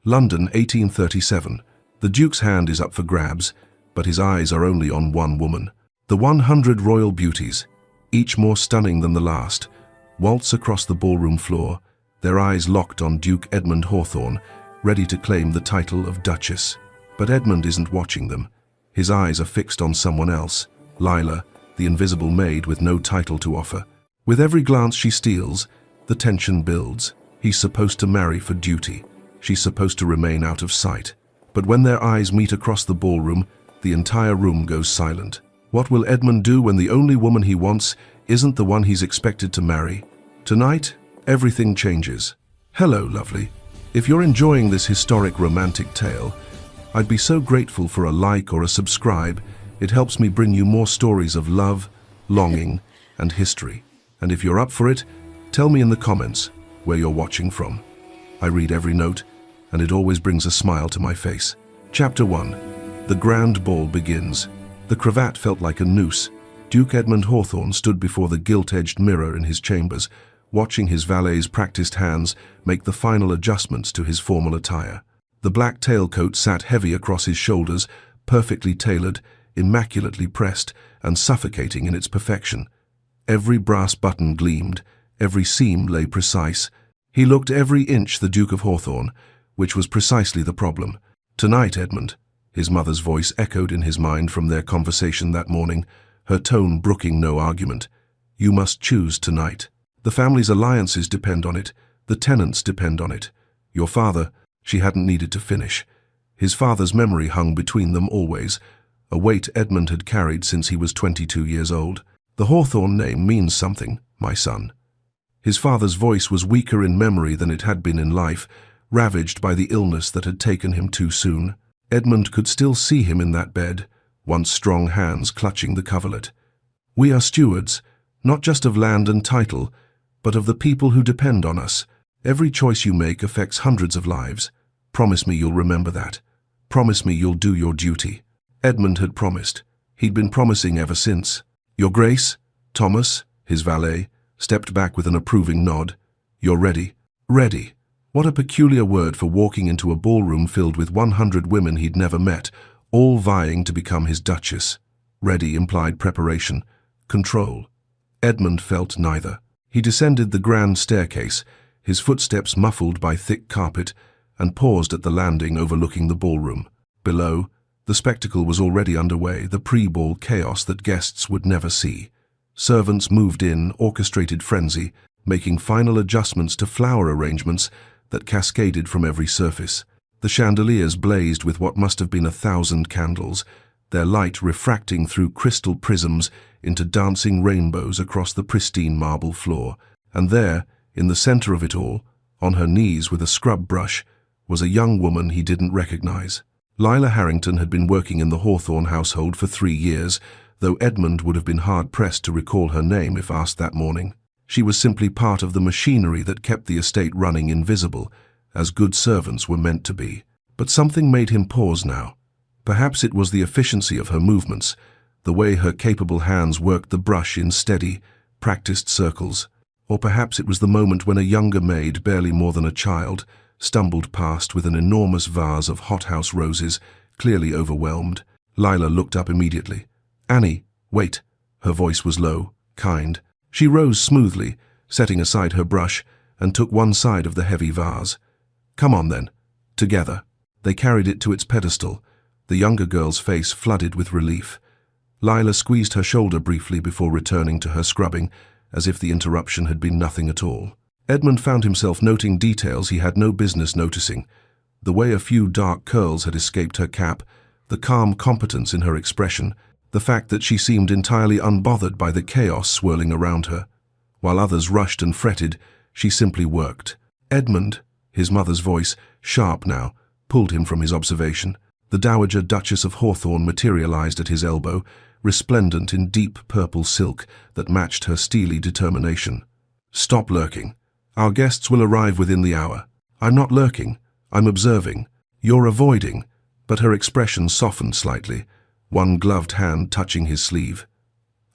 London, 1837. The Duke's hand is up for grabs, but his eyes are only on one woman. The 100 royal beauties, each more stunning than the last, waltz across the ballroom floor, their eyes locked on Duke Edmund Hawthorne, ready to claim the title of Duchess. But Edmund isn't watching them. His eyes are fixed on someone else, Lila, the invisible maid with no title to offer. With every glance she steals, the tension builds. He's supposed to marry for duty. She's supposed to remain out of sight. But when their eyes meet across the ballroom, the entire room goes silent. What will Edmund do when the only woman he wants isn't the one he's expected to marry? Tonight, everything changes. Hello, lovely. If you're enjoying this historic romantic tale, I'd be so grateful for a like or a subscribe. It helps me bring you more stories of love, longing, and history. And if you're up for it, tell me in the comments where you're watching from. I read every note, and it always brings a smile to my face. Chapter 1. The grand ball begins. The cravat felt like a noose. Duke Edmund Hawthorne stood before the gilt-edged mirror in his chambers, watching his valet's practiced hands make the final adjustments to his formal attire. The black tailcoat sat heavy across his shoulders, perfectly tailored, immaculately pressed, and suffocating in its perfection. Every brass button gleamed, every seam lay precise. He looked every inch the Duke of Hawthorne, which was precisely the problem. "Tonight, Edmund," his mother's voice echoed in his mind from their conversation that morning, her tone brooking no argument. "You must choose tonight. The family's alliances depend on it. The tenants depend on it. Your father," she hadn't needed to finish. His father's memory hung between them always, a weight Edmund had carried since he was 22 years old. "The Hawthorne name means something, my son." His father's voice was weaker in memory than it had been in life, ravaged by the illness that had taken him too soon. Edmund could still see him in that bed, once strong hands clutching the coverlet. "We are stewards, not just of land and title, but of the people who depend on us. Every choice you make affects hundreds of lives. Promise me you'll remember that. Promise me you'll do your duty." Edmund had promised. He'd been promising ever since. "Your Grace," Thomas, his valet, stepped back with an approving nod. "You're ready." Ready. What a peculiar word for walking into a ballroom filled with 100 women he'd never met, all vying to become his Duchess. Ready implied preparation, control. Edmund felt neither. He descended the grand staircase, his footsteps muffled by thick carpet, and paused at the landing overlooking the ballroom. Below, the spectacle was already underway, the pre-ball chaos that guests would never see. Servants moved in, orchestrated frenzy, making final adjustments to flower arrangements that cascaded from every surface. The chandeliers blazed with what must have been 1,000 candles, their light refracting through crystal prisms into dancing rainbows across the pristine marble floor. And there, in the center of it all, on her knees with a scrub brush, was a young woman he didn't recognize. Lila Harrington had been working in the Hawthorne household for 3 years, though Edmund would have been hard-pressed to recall her name if asked that morning. She was simply part of the machinery that kept the estate running invisible, as good servants were meant to be. But something made him pause now. Perhaps it was the efficiency of her movements, the way her capable hands worked the brush in steady, practiced circles. Or perhaps it was the moment when a younger maid, barely more than a child, stumbled past with an enormous vase of hothouse roses, clearly overwhelmed. Lila looked up immediately. "Annie, wait." Her voice was low, kind. She rose smoothly, setting aside her brush, and took one side of the heavy vase. "Come on then." Together, they carried it to its pedestal, the younger girl's face flooded with relief. Lila squeezed her shoulder briefly before returning to her scrubbing, as if the interruption had been nothing at all. Edmund found himself noting details he had no business noticing. The way a few dark curls had escaped her cap, the calm competence in her expression, the fact that she seemed entirely unbothered by the chaos swirling around her. While others rushed and fretted, she simply worked. "Edmund," his mother's voice, sharp now, pulled him from his observation. The Dowager Duchess of Hawthorne materialized at his elbow, resplendent in deep purple silk that matched her steely determination. "Stop lurking. Our guests will arrive within the hour." "I'm not lurking. I'm observing." "You're avoiding." But her expression softened slightly, one gloved hand touching his sleeve.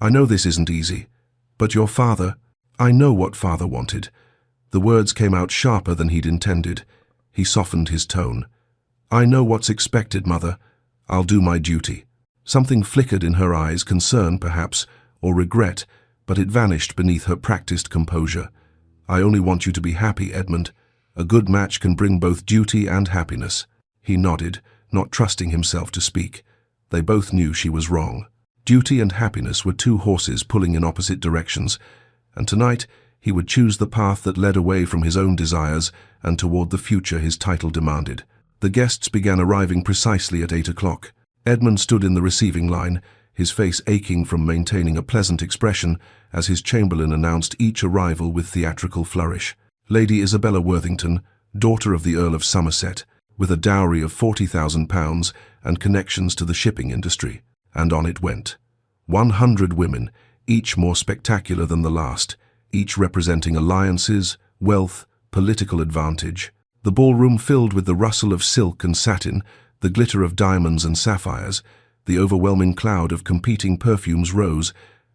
"I know this isn't easy, but your father—" "I know what father wanted." The words came out sharper than he'd intended. He softened his tone. "I know what's expected, Mother. I'll do my duty." Something flickered in her eyes, concern perhaps, or regret, but it vanished beneath her practiced composure. "I only want you to be happy, Edmund. A good match can bring both duty and happiness." He nodded, not trusting himself to speak. They both knew she was wrong. Duty and happiness were two horses pulling in opposite directions, and tonight he would choose the path that led away from his own desires and toward the future his title demanded. The guests began arriving precisely at 8 o'clock. Edmund stood in the receiving line, his face aching from maintaining a pleasant expression as his chamberlain announced each arrival with theatrical flourish. Lady Isabella Worthington, daughter of the Earl of Somerset, with a dowry of £40,000 and connections to the shipping industry. And on it went. 100 women, each more spectacular than the last, each representing alliances, wealth, political advantage. The ballroom filled with the rustle of silk and satin, the glitter of diamonds and sapphires, the overwhelming cloud of competing perfumes rose,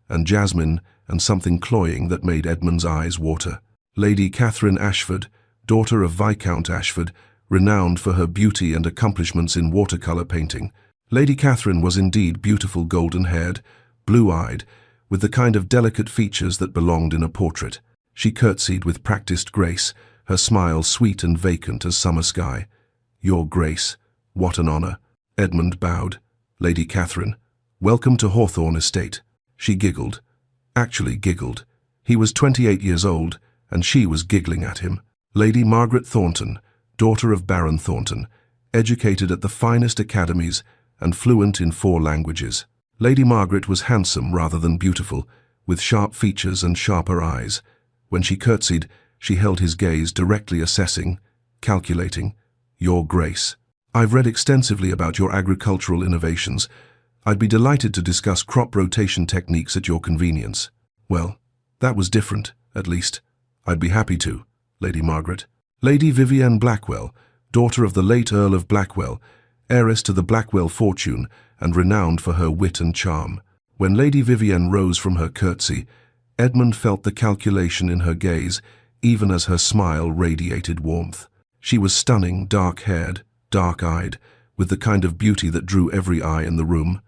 and jasmine and something cloying that made Edmund's eyes water. Lady Catherine Ashford, daughter of Viscount Ashford, renowned for her beauty and accomplishments in watercolor painting. Lady Catherine was indeed beautiful, golden-haired, blue-eyed, with the kind of delicate features that belonged in a portrait. She curtsied with practiced grace, her smile sweet and vacant as summer sky. "Your Grace, what an honor." Edmund bowed. "Lady Catherine, welcome to Hawthorne Estate." She giggled. Actually giggled. He was 28 years old, and she was giggling at him. Lady Margaret Thornton, daughter of Baron Thornton, educated at the finest academies and fluent in 4 languages. Lady Margaret was handsome rather than beautiful, with sharp features and sharper eyes. When she curtsied, she held his gaze directly assessing, calculating. "Your Grace, I've read extensively about your agricultural innovations. I'd be delighted to discuss crop rotation techniques at your convenience." "Well, that was different, at least. I'd be happy to, Lady Margaret." Lady Vivienne Blackwell, daughter of the late Earl of Blackwell, heiress to the Blackwell fortune and renowned for her wit and charm. When Lady Vivienne rose from her curtsy, Edmund felt the calculation in her gaze, even as her smile radiated warmth. She was stunning, dark-haired, dark-eyed, with the kind of beauty that drew every eye in the room.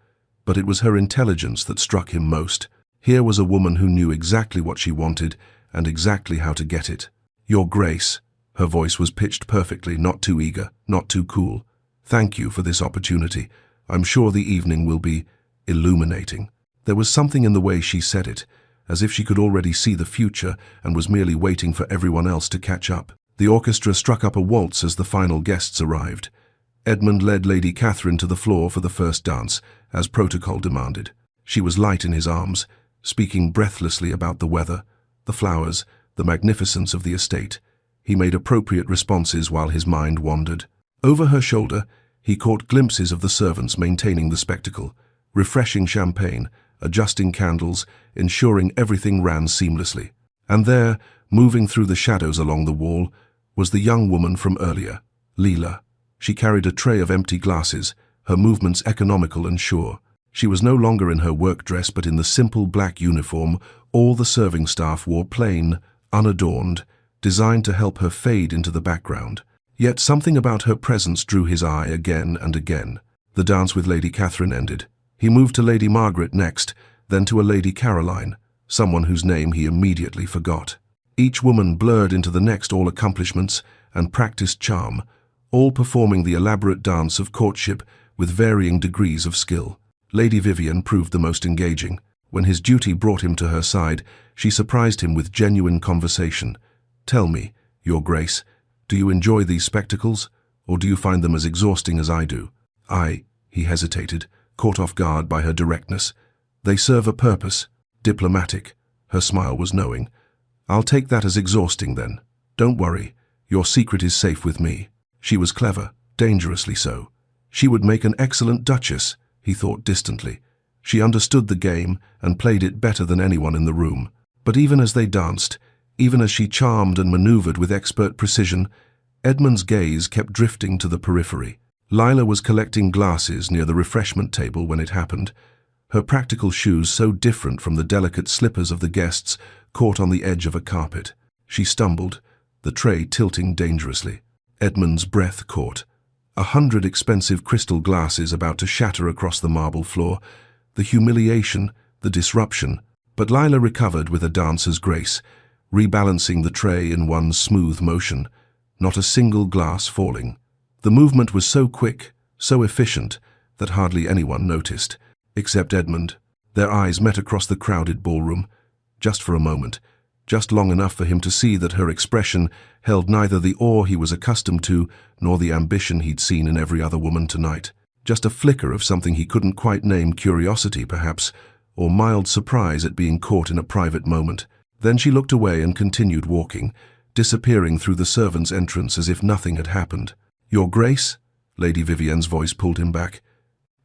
But it was her intelligence that struck him most. Here was a woman who knew exactly what she wanted and exactly how to get it. "Your Grace," her voice was pitched perfectly, not too eager, not too cool. "Thank you for this opportunity. I'm sure the evening will be illuminating." There was something in the way she said it, as if she could already see the future and was merely waiting for everyone else to catch up. The orchestra struck up a waltz as the final guests arrived. Edmund led Lady Catherine to the floor for the first dance, as protocol demanded. She was light in his arms, speaking breathlessly about the weather, the flowers, the magnificence of the estate. He made appropriate responses while his mind wandered. Over her shoulder, he caught glimpses of the servants maintaining the spectacle, refreshing champagne, adjusting candles, ensuring everything ran seamlessly. And there, moving through the shadows along the wall, was the young woman from earlier, Leela. She carried a tray of empty glasses, her movements economical and sure. She was no longer in her work dress but in the simple black uniform all the serving staff wore, plain, unadorned, designed to help her fade into the background. Yet something about her presence drew his eye again and again. The dance with Lady Catherine ended. He moved to Lady Margaret next, then to a Lady Caroline, someone whose name he immediately forgot. Each woman blurred into the next, all accomplishments and practiced charm, all performing the elaborate dance of courtship with varying degrees of skill. Lady Vivienne proved the most engaging. When his duty brought him to her side, she surprised him with genuine conversation. "Tell me, Your Grace, do you enjoy these spectacles, or do you find them as exhausting as I do?" He hesitated, caught off guard by her directness. "They serve a purpose, diplomatic." Her smile was knowing. "I'll take that as exhausting then. Don't worry, your secret is safe with me." She was clever, dangerously so. She would make an excellent duchess, he thought distantly. She understood the game and played it better than anyone in the room. But even as they danced, even as she charmed and maneuvered with expert precision, Edmund's gaze kept drifting to the periphery. Lila was collecting glasses near the refreshment table when it happened. Her practical shoes, so different from the delicate slippers of the guests, caught on the edge of a carpet. She stumbled, the tray tilting dangerously. Edmund's breath caught. 100 expensive crystal glasses about to shatter across the marble floor. The humiliation, the disruption. But Lila recovered with a dancer's grace, rebalancing the tray in one smooth motion, not a single glass falling. The movement was so quick, so efficient, that hardly anyone noticed, except Edmund. Their eyes met across the crowded ballroom, just for a moment, just long enough for him to see that her expression held neither the awe he was accustomed to nor the ambition he'd seen in every other woman tonight. Just a flicker of something he couldn't quite name, curiosity perhaps, or mild surprise at being caught in a private moment. Then she looked away and continued walking, disappearing through the servants' entrance as if nothing had happened. "Your Grace?" Lady Vivienne's voice pulled him back.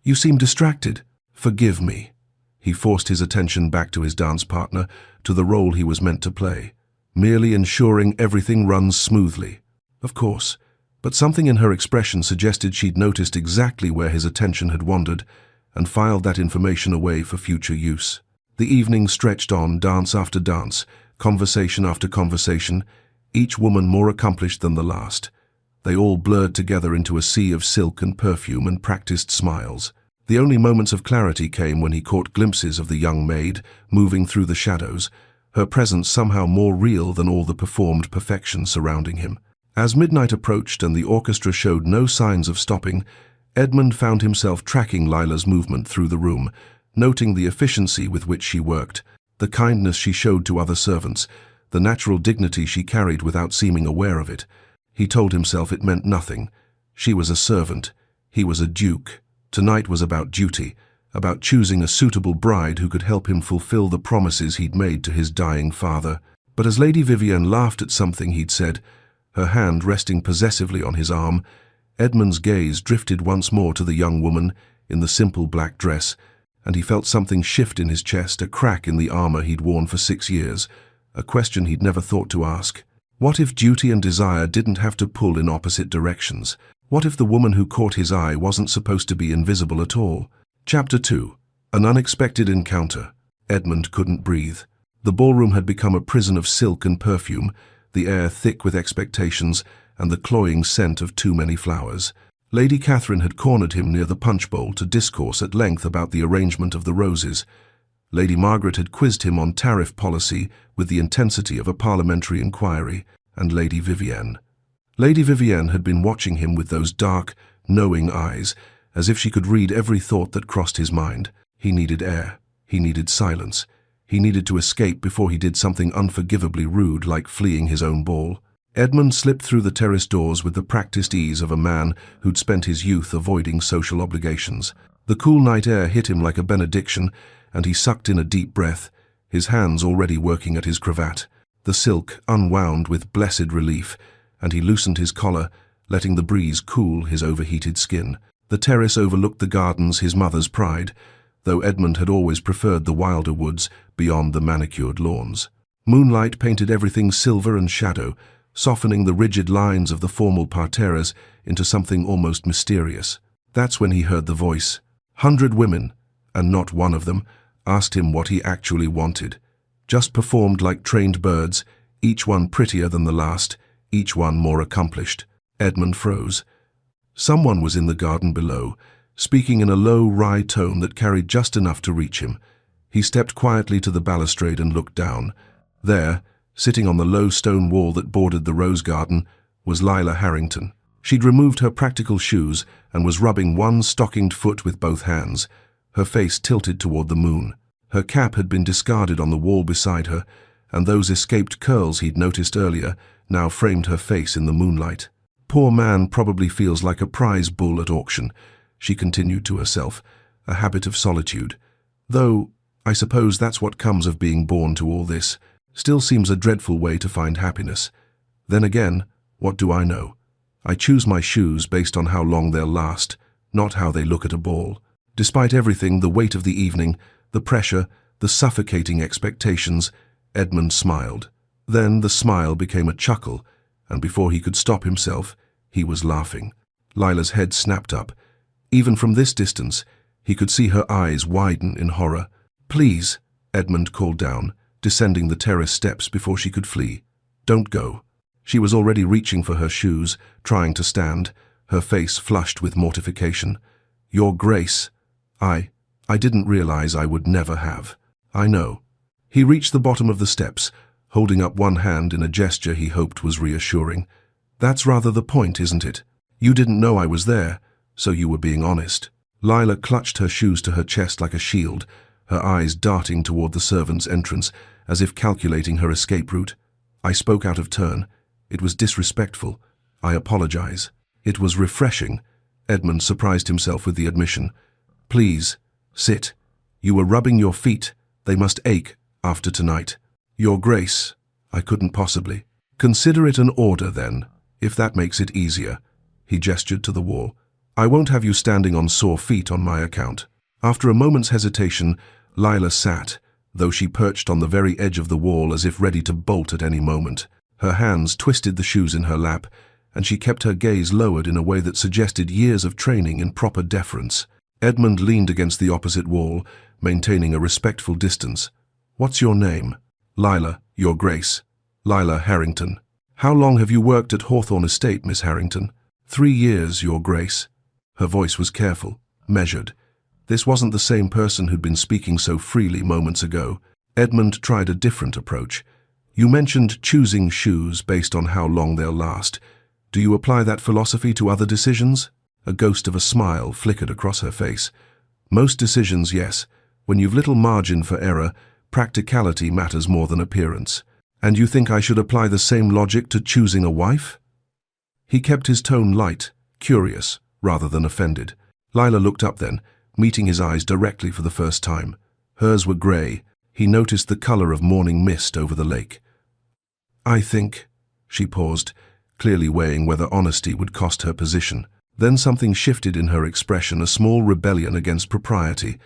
"You seem distracted. Forgive me." He forced his attention back to his dance partner, to the role he was meant to play, merely ensuring everything runs smoothly. Of course, but something in her expression suggested she'd noticed exactly where his attention had wandered and filed that information away for future use. The evening stretched on, dance after dance, conversation after conversation, each woman more accomplished than the last. They all blurred together into a sea of silk and perfume and practiced smiles. The only moments of clarity came when he caught glimpses of the young maid moving through the shadows, her presence somehow more real than all the performed perfection surrounding him. As midnight approached and the orchestra showed no signs of stopping, Edmund found himself tracking Lila's movement through the room, noting the efficiency with which she worked, the kindness she showed to other servants, the natural dignity she carried without seeming aware of it. He told himself it meant nothing. She was a servant. He was a duke. Tonight was about duty, about choosing a suitable bride who could help him fulfill the promises he'd made to his dying father. But as Lady Vivienne laughed at something he'd said, her hand resting possessively on his arm, Edmund's gaze drifted once more to the young woman in the simple black dress, and he felt something shift in his chest, a crack in the armor he'd worn for 6 years, a question he'd never thought to ask. What if duty and desire didn't have to pull in opposite directions? What if the woman who caught his eye wasn't supposed to be invisible at all? Chapter 2. An unexpected encounter. Edmund couldn't breathe. The ballroom had become a prison of silk and perfume, the air thick with expectations and the cloying scent of too many flowers. Lady Catherine had cornered him near the punch bowl to discourse at length about the arrangement of the roses. Lady Margaret had quizzed him on tariff policy with the intensity of a parliamentary inquiry, and Lady Vivienne had been watching him with those dark, knowing eyes, as if she could read every thought that crossed his mind. He needed air. He needed silence. He needed to escape before he did something unforgivably rude like fleeing his own ball. Edmund slipped through the terrace doors with the practiced ease of a man who'd spent his youth avoiding social obligations. The cool night air hit him like a benediction, and he sucked in a deep breath, his hands already working at his cravat. The silk unwound with blessed relief, and he loosened his collar, letting the breeze cool his overheated skin. The terrace overlooked the gardens, his mother's pride, though Edmund had always preferred the wilder woods beyond the manicured lawns. Moonlight painted everything silver and shadow, softening the rigid lines of the formal parterres into something almost mysterious. That's when he heard the voice. 100 women, and not one of them, asked him what he actually wanted. Just performed like trained birds, each one prettier than the last, each one more accomplished. Edmund froze. Someone was in the garden below, speaking in a low, wry tone that carried just enough to reach him. He stepped quietly to the balustrade and looked down. There, sitting on the low stone wall that bordered the rose garden, was Lila Harrington. She'd removed her practical shoes and was rubbing one stockinged foot with both hands, her face tilted toward the moon. Her cap had been discarded on the wall beside her, and those escaped curls he'd noticed earlier now framed her face in the moonlight. "Poor man probably feels like a prize bull at auction," she continued to herself, a habit of solitude. "Though, I suppose that's what comes of being born to all this. Still seems a dreadful way to find happiness. Then again, what do I know? I choose my shoes based on how long they'll last, not how they look at a ball." Despite everything, the weight of the evening, the pressure, the suffocating expectations, Edmund smiled. Then the smile became a chuckle, and before he could stop himself, he was laughing. Lila's head snapped up. Even from this distance, he could see her eyes widen in horror. "Please," Edmund called down, descending the terrace steps before she could flee. "Don't go." She was already reaching for her shoes, trying to stand, her face flushed with mortification. "Your Grace, I didn't realize I would never have." "I know." He reached the bottom of the steps, holding up one hand in a gesture he hoped was reassuring. "That's rather the point, isn't it? You didn't know I was there, so you were being honest." Lila clutched her shoes to her chest like a shield, her eyes darting toward the servants' entrance, as if calculating her escape route. "I spoke out of turn. It was disrespectful. I apologize." It was refreshing. Edmund surprised himself with the admission. "Please, sit. You were rubbing your feet. They must ache after tonight." "Your Grace, I couldn't possibly." "Consider it an order, then, if that makes it easier." He gestured to the wall. "I won't have you standing on sore feet on my account." After a moment's hesitation, Lila sat, though she perched on the very edge of the wall as if ready to bolt at any moment. Her hands twisted the shoes in her lap, and she kept her gaze lowered in a way that suggested years of training in proper deference. Edmund leaned against the opposite wall, maintaining a respectful distance. "What's your name?" "Lila, Your Grace. Lila Harrington." "How long have you worked at Hawthorne Estate, Miss Harrington?" 3 years, Your Grace." Her voice was careful, measured. This wasn't the same person who'd been speaking so freely moments ago. Edmund tried a different approach. "You mentioned choosing shoes based on how long they'll last. Do you apply that philosophy to other decisions?" A ghost of a smile flickered across her face. "Most decisions, yes. When you've little margin for error, practicality matters more than appearance. And you think I should apply the same logic to choosing a wife?" He kept his tone light, curious, rather than offended. Lila looked up then, meeting his eyes directly for the first time. Hers were grey. He noticed the colour of morning mist over the lake. "I think—" She paused, clearly weighing whether honesty would cost her position. Then something shifted in her expression, a small rebellion against propriety.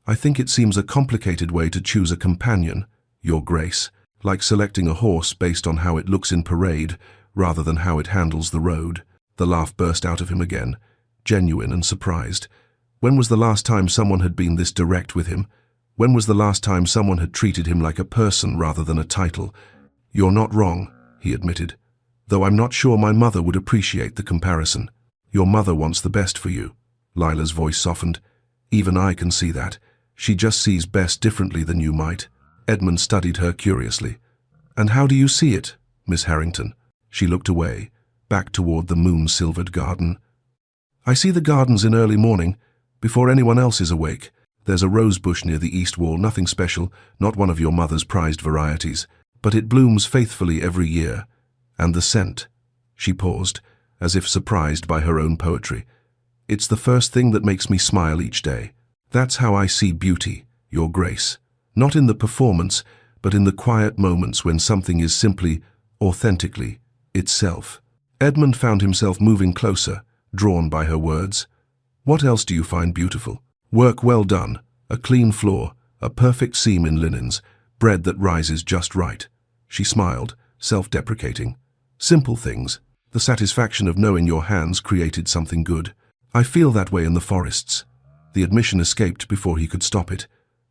"I think it seems a complicated way to choose a companion, Your Grace, like selecting a horse based on how it looks in parade, rather than how it handles the road." The laugh burst out of him again, genuine and surprised. When was the last time someone had been this direct with him? When was the last time someone had treated him like a person rather than a title? "You're not wrong," he admitted, "though I'm not sure my mother would appreciate the comparison." "Your mother wants the best for you." Lila's voice softened. "Even I can see that. She just sees best differently than you might." Edmund studied her curiously. "And how do you see it, Miss Harrington?" She looked away, back toward the moon-silvered garden. "I see the gardens in early morning, before anyone else is awake. There's a rose bush near the east wall, nothing special, not one of your mother's prized varieties, but it blooms faithfully every year. And the scent." She paused, as if surprised by her own poetry. "It's the first thing that makes me smile each day. That's how I see beauty, Your Grace. Not in the performance, but in the quiet moments when something is simply, authentically, itself." Edmund found himself moving closer, drawn by her words. "What else do you find beautiful?" "Work well done, a clean floor, a perfect seam in linens, bread that rises just right." She smiled, self-deprecating. "Simple things. The satisfaction of knowing your hands created something good. I feel that way in the forests." The admission escaped before he could stop it.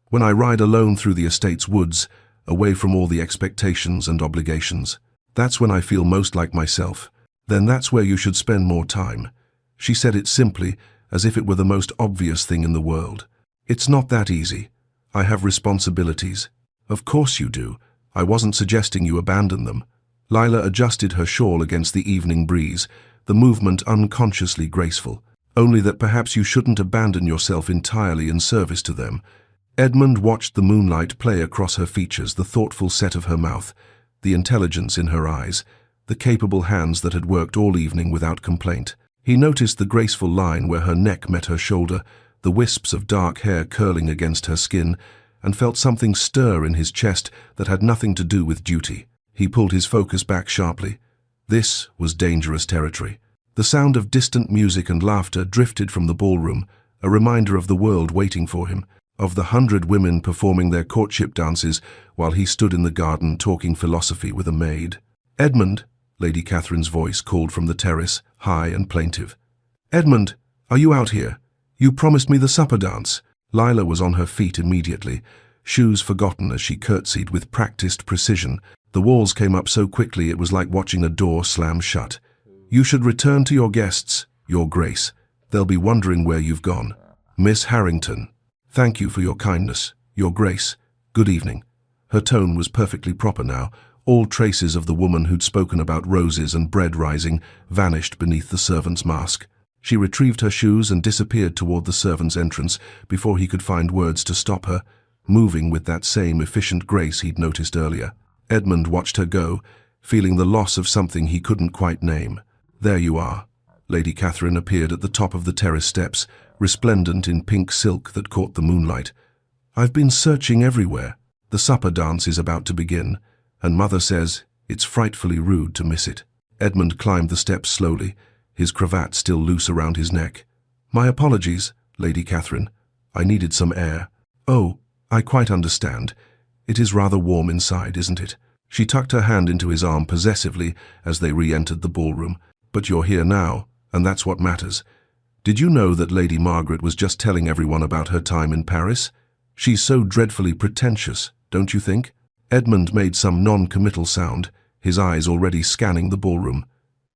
"When I ride alone through the estate's woods, away from all the expectations and obligations. That's when I feel most like myself. Then that's where you should spend more time." She said it simply, as if it were the most obvious thing in the world. "It's not that easy. I have responsibilities." "Of course you do. I wasn't suggesting you abandon them." Lila adjusted her shawl against the evening breeze, the movement unconsciously graceful. "Only that perhaps you shouldn't abandon yourself entirely in service to them." Edmund watched the moonlight play across her features, the thoughtful set of her mouth, the intelligence in her eyes, the capable hands that had worked all evening without complaint. He noticed the graceful line where her neck met her shoulder, the wisps of dark hair curling against her skin, and felt something stir in his chest that had nothing to do with duty. He pulled his focus back sharply. This was dangerous territory. The sound of distant music and laughter drifted from the ballroom, a reminder of the world waiting for him, of the 100 women performing their courtship dances while he stood in the garden talking philosophy with a maid. "Edmund," Lady Catherine's voice called from the terrace, high and plaintive. "Edmund, are you out here? You promised me the supper dance." Lila was on her feet immediately, shoes forgotten as she curtsied with practiced precision, The walls came up so quickly it was like watching a door slam shut. "You should return to your guests, Your Grace. They'll be wondering where you've gone." "Miss Harrington, thank you for your kindness, Your Grace. Good evening." Her tone was perfectly proper now. All traces of the woman who'd spoken about roses and bread rising vanished beneath the servant's mask. She retrieved her shoes and disappeared toward the servant's entrance before he could find words to stop her, moving with that same efficient grace he'd noticed earlier. Edmund watched her go, feeling the loss of something he couldn't quite name. "There you are." Lady Catherine appeared at the top of the terrace steps, resplendent in pink silk that caught the moonlight. "I've been searching everywhere. The supper dance is about to begin, and Mother says it's frightfully rude to miss it." Edmund climbed the steps slowly, his cravat still loose around his neck. "My apologies, Lady Catherine. I needed some air." "Oh, I quite understand. It is rather warm inside, isn't it?" She tucked her hand into his arm possessively as they re-entered the ballroom. "But you're here now, and that's what matters. Did you know that Lady Margaret was just telling everyone about her time in Paris? She's so dreadfully pretentious, don't you think?" Edmund made some non-committal sound, his eyes already scanning the ballroom.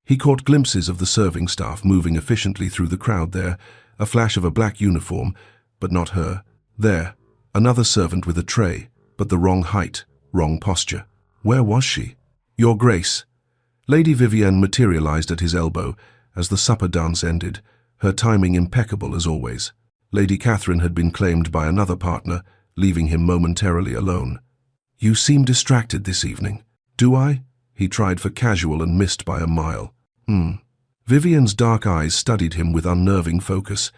He caught glimpses of the serving staff moving efficiently through the crowd there, a flash of a black uniform, but not her. There, another servant with a tray, but the wrong height, wrong posture. Where was she? "Your Grace." Lady Vivienne materialized at his elbow as the supper dance ended, her timing impeccable as always. Lady Catherine had been claimed by another partner, leaving him momentarily alone. "You seem distracted this evening." "Do I?" He tried for casual and missed by a mile. Vivienne's dark eyes studied him with unnerving focus.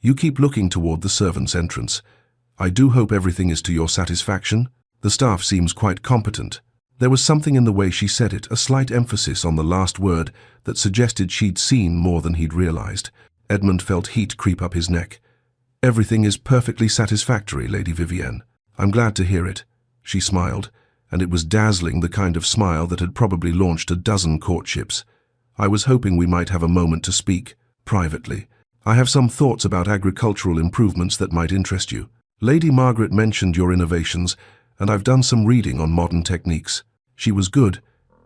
"You keep looking toward the servants' entrance. I do hope everything is to your satisfaction. The staff seems quite competent." There was something in the way she said it, a slight emphasis on the last word that suggested she'd seen more than he'd realized. Edmund felt heat creep up his neck. "Everything is perfectly satisfactory, Lady Vivienne. I'm glad to hear it." She smiled, and it was dazzling, the kind of smile that had probably launched a dozen courtships. "I was hoping we might have a moment to speak, privately. I have some thoughts about agricultural improvements that might interest you. Lady Margaret mentioned your innovations, and I've done some reading on modern techniques." She was good.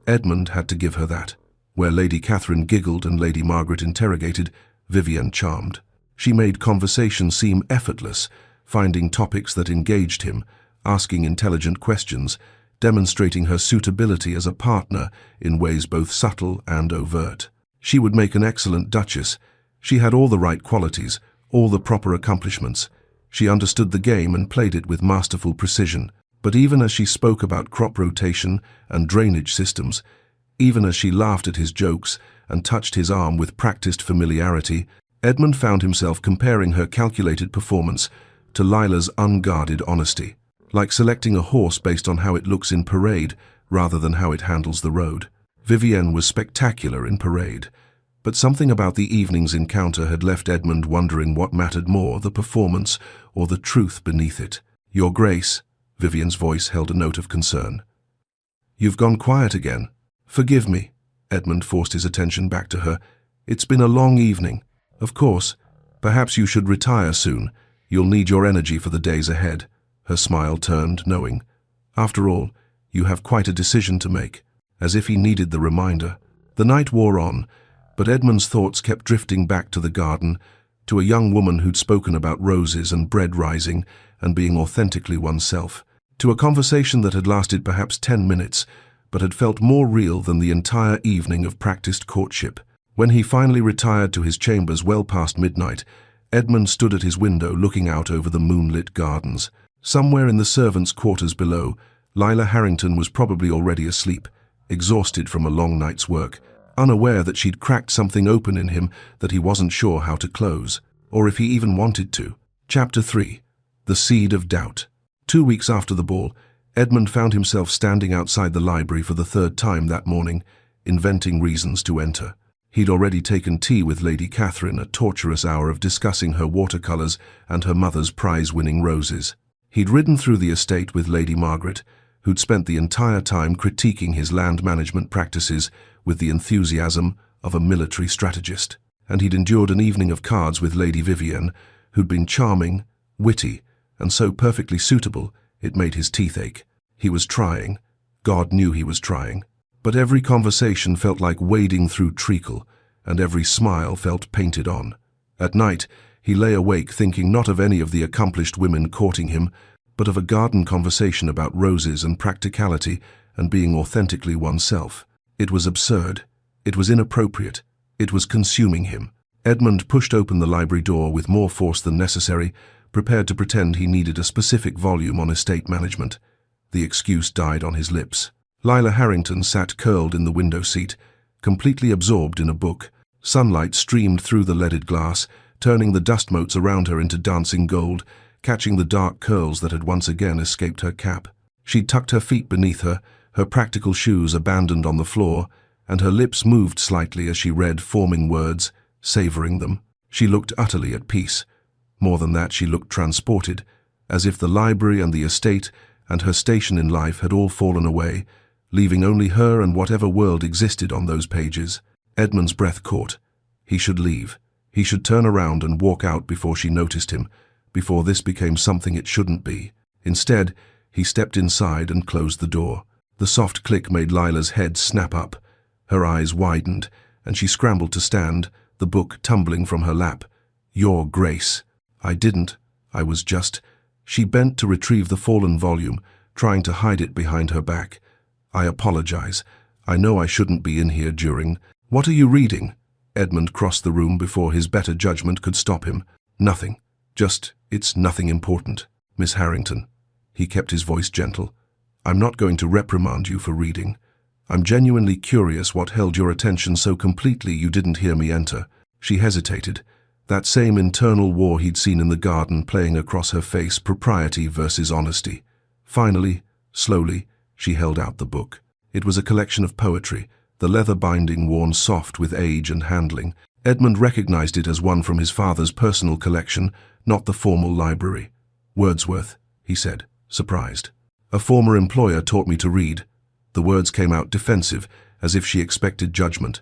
Edmund had to give her that. Where Lady Catherine giggled and Lady Margaret interrogated, Vivienne charmed. She made conversation seem effortless, finding topics that engaged him, asking intelligent questions, demonstrating her suitability as a partner in ways both subtle and overt. She would make an excellent duchess. She had all the right qualities, all the proper accomplishments. She understood the game and played it with masterful precision. But even as she spoke about crop rotation and drainage systems, even as she laughed at his jokes and touched his arm with practiced familiarity, Edmund found himself comparing her calculated performance to Lila's unguarded honesty, like selecting a horse based on how it looks in parade rather than how it handles the road. Vivienne was spectacular in parade, but something about the evening's encounter had left Edmund wondering what mattered more, the performance or the truth beneath it. "Your Grace," Vivienne's voice held a note of concern. "You've gone quiet again." "Forgive me." Edmund forced his attention back to her. "It's been a long evening." "Of course. Perhaps you should retire soon. You'll need your energy for the days ahead." Her smile turned, knowing. "After all, you have quite a decision to make," as if he needed the reminder. The night wore on, but Edmund's thoughts kept drifting back to the garden, to a young woman who'd spoken about roses and bread rising and being authentically oneself, to a conversation that had lasted perhaps 10 minutes, but had felt more real than the entire evening of practiced courtship. When he finally retired to his chambers well past midnight, Edmund stood at his window looking out over the moonlit gardens. Somewhere in the servants' quarters below, Lila Harrington was probably already asleep, exhausted from a long night's work, unaware that she'd cracked something open in him that he wasn't sure how to close, or if he even wanted to. Chapter 3. The Seed of Doubt. 2 weeks after the ball, Edmund found himself standing outside the library for the third time that morning, inventing reasons to enter. He'd already taken tea with Lady Catherine, a torturous hour of discussing her watercolors and her mother's prize-winning roses. He'd ridden through the estate with Lady Margaret, who'd spent the entire time critiquing his land management practices with the enthusiasm of a military strategist. And he'd endured an evening of cards with Lady Vivienne, who'd been charming, witty, and so perfectly suitable it made his teeth ache. He was trying, God knew he was trying. But every conversation felt like wading through treacle, and every smile felt painted on. At night, he lay awake thinking not of any of the accomplished women courting him, but of a garden conversation about roses and practicality and being authentically oneself. It was absurd. It was inappropriate. It was consuming him. Edmund pushed open the library door with more force than necessary, prepared to pretend he needed a specific volume on estate management. The excuse died on his lips. Lila Harrington sat curled in the window seat, completely absorbed in a book. Sunlight streamed through the leaded glass, turning the dust motes around her into dancing gold, catching the dark curls that had once again escaped her cap. She tucked her feet beneath her, her practical shoes abandoned on the floor, and her lips moved slightly as she read, forming words, savoring them. She looked utterly at peace. More than that, she looked transported, as if the library and the estate and her station in life had all fallen away, leaving only her and whatever world existed on those pages. Edmund's breath caught. He should leave. He should turn around and walk out before she noticed him, before this became something it shouldn't be. Instead, he stepped inside and closed the door. The soft click made Lila's head snap up. Her eyes widened, and she scrambled to stand, the book tumbling from her lap. "Your Grace." "I didn't. I was just—" She bent to retrieve the fallen volume, trying to hide it behind her back. "I apologize. I know I shouldn't be in here during—" "What are you reading?" Edmund crossed the room before his better judgment could stop him. "Nothing. It's nothing important, Miss Harrington." He kept his voice gentle. "I'm not going to reprimand you for reading. I'm genuinely curious what held your attention so completely you didn't hear me enter." She hesitated. That same internal war he'd seen in the garden playing across her face, propriety versus honesty. Finally, slowly, she held out the book. It was a collection of poetry, the leather binding worn soft with age and handling. Edmund recognized it as one from his father's personal collection, not the formal library. "Wordsworth," he said, surprised. "A former employer taught me to read." The words came out defensive, as if she expected judgment.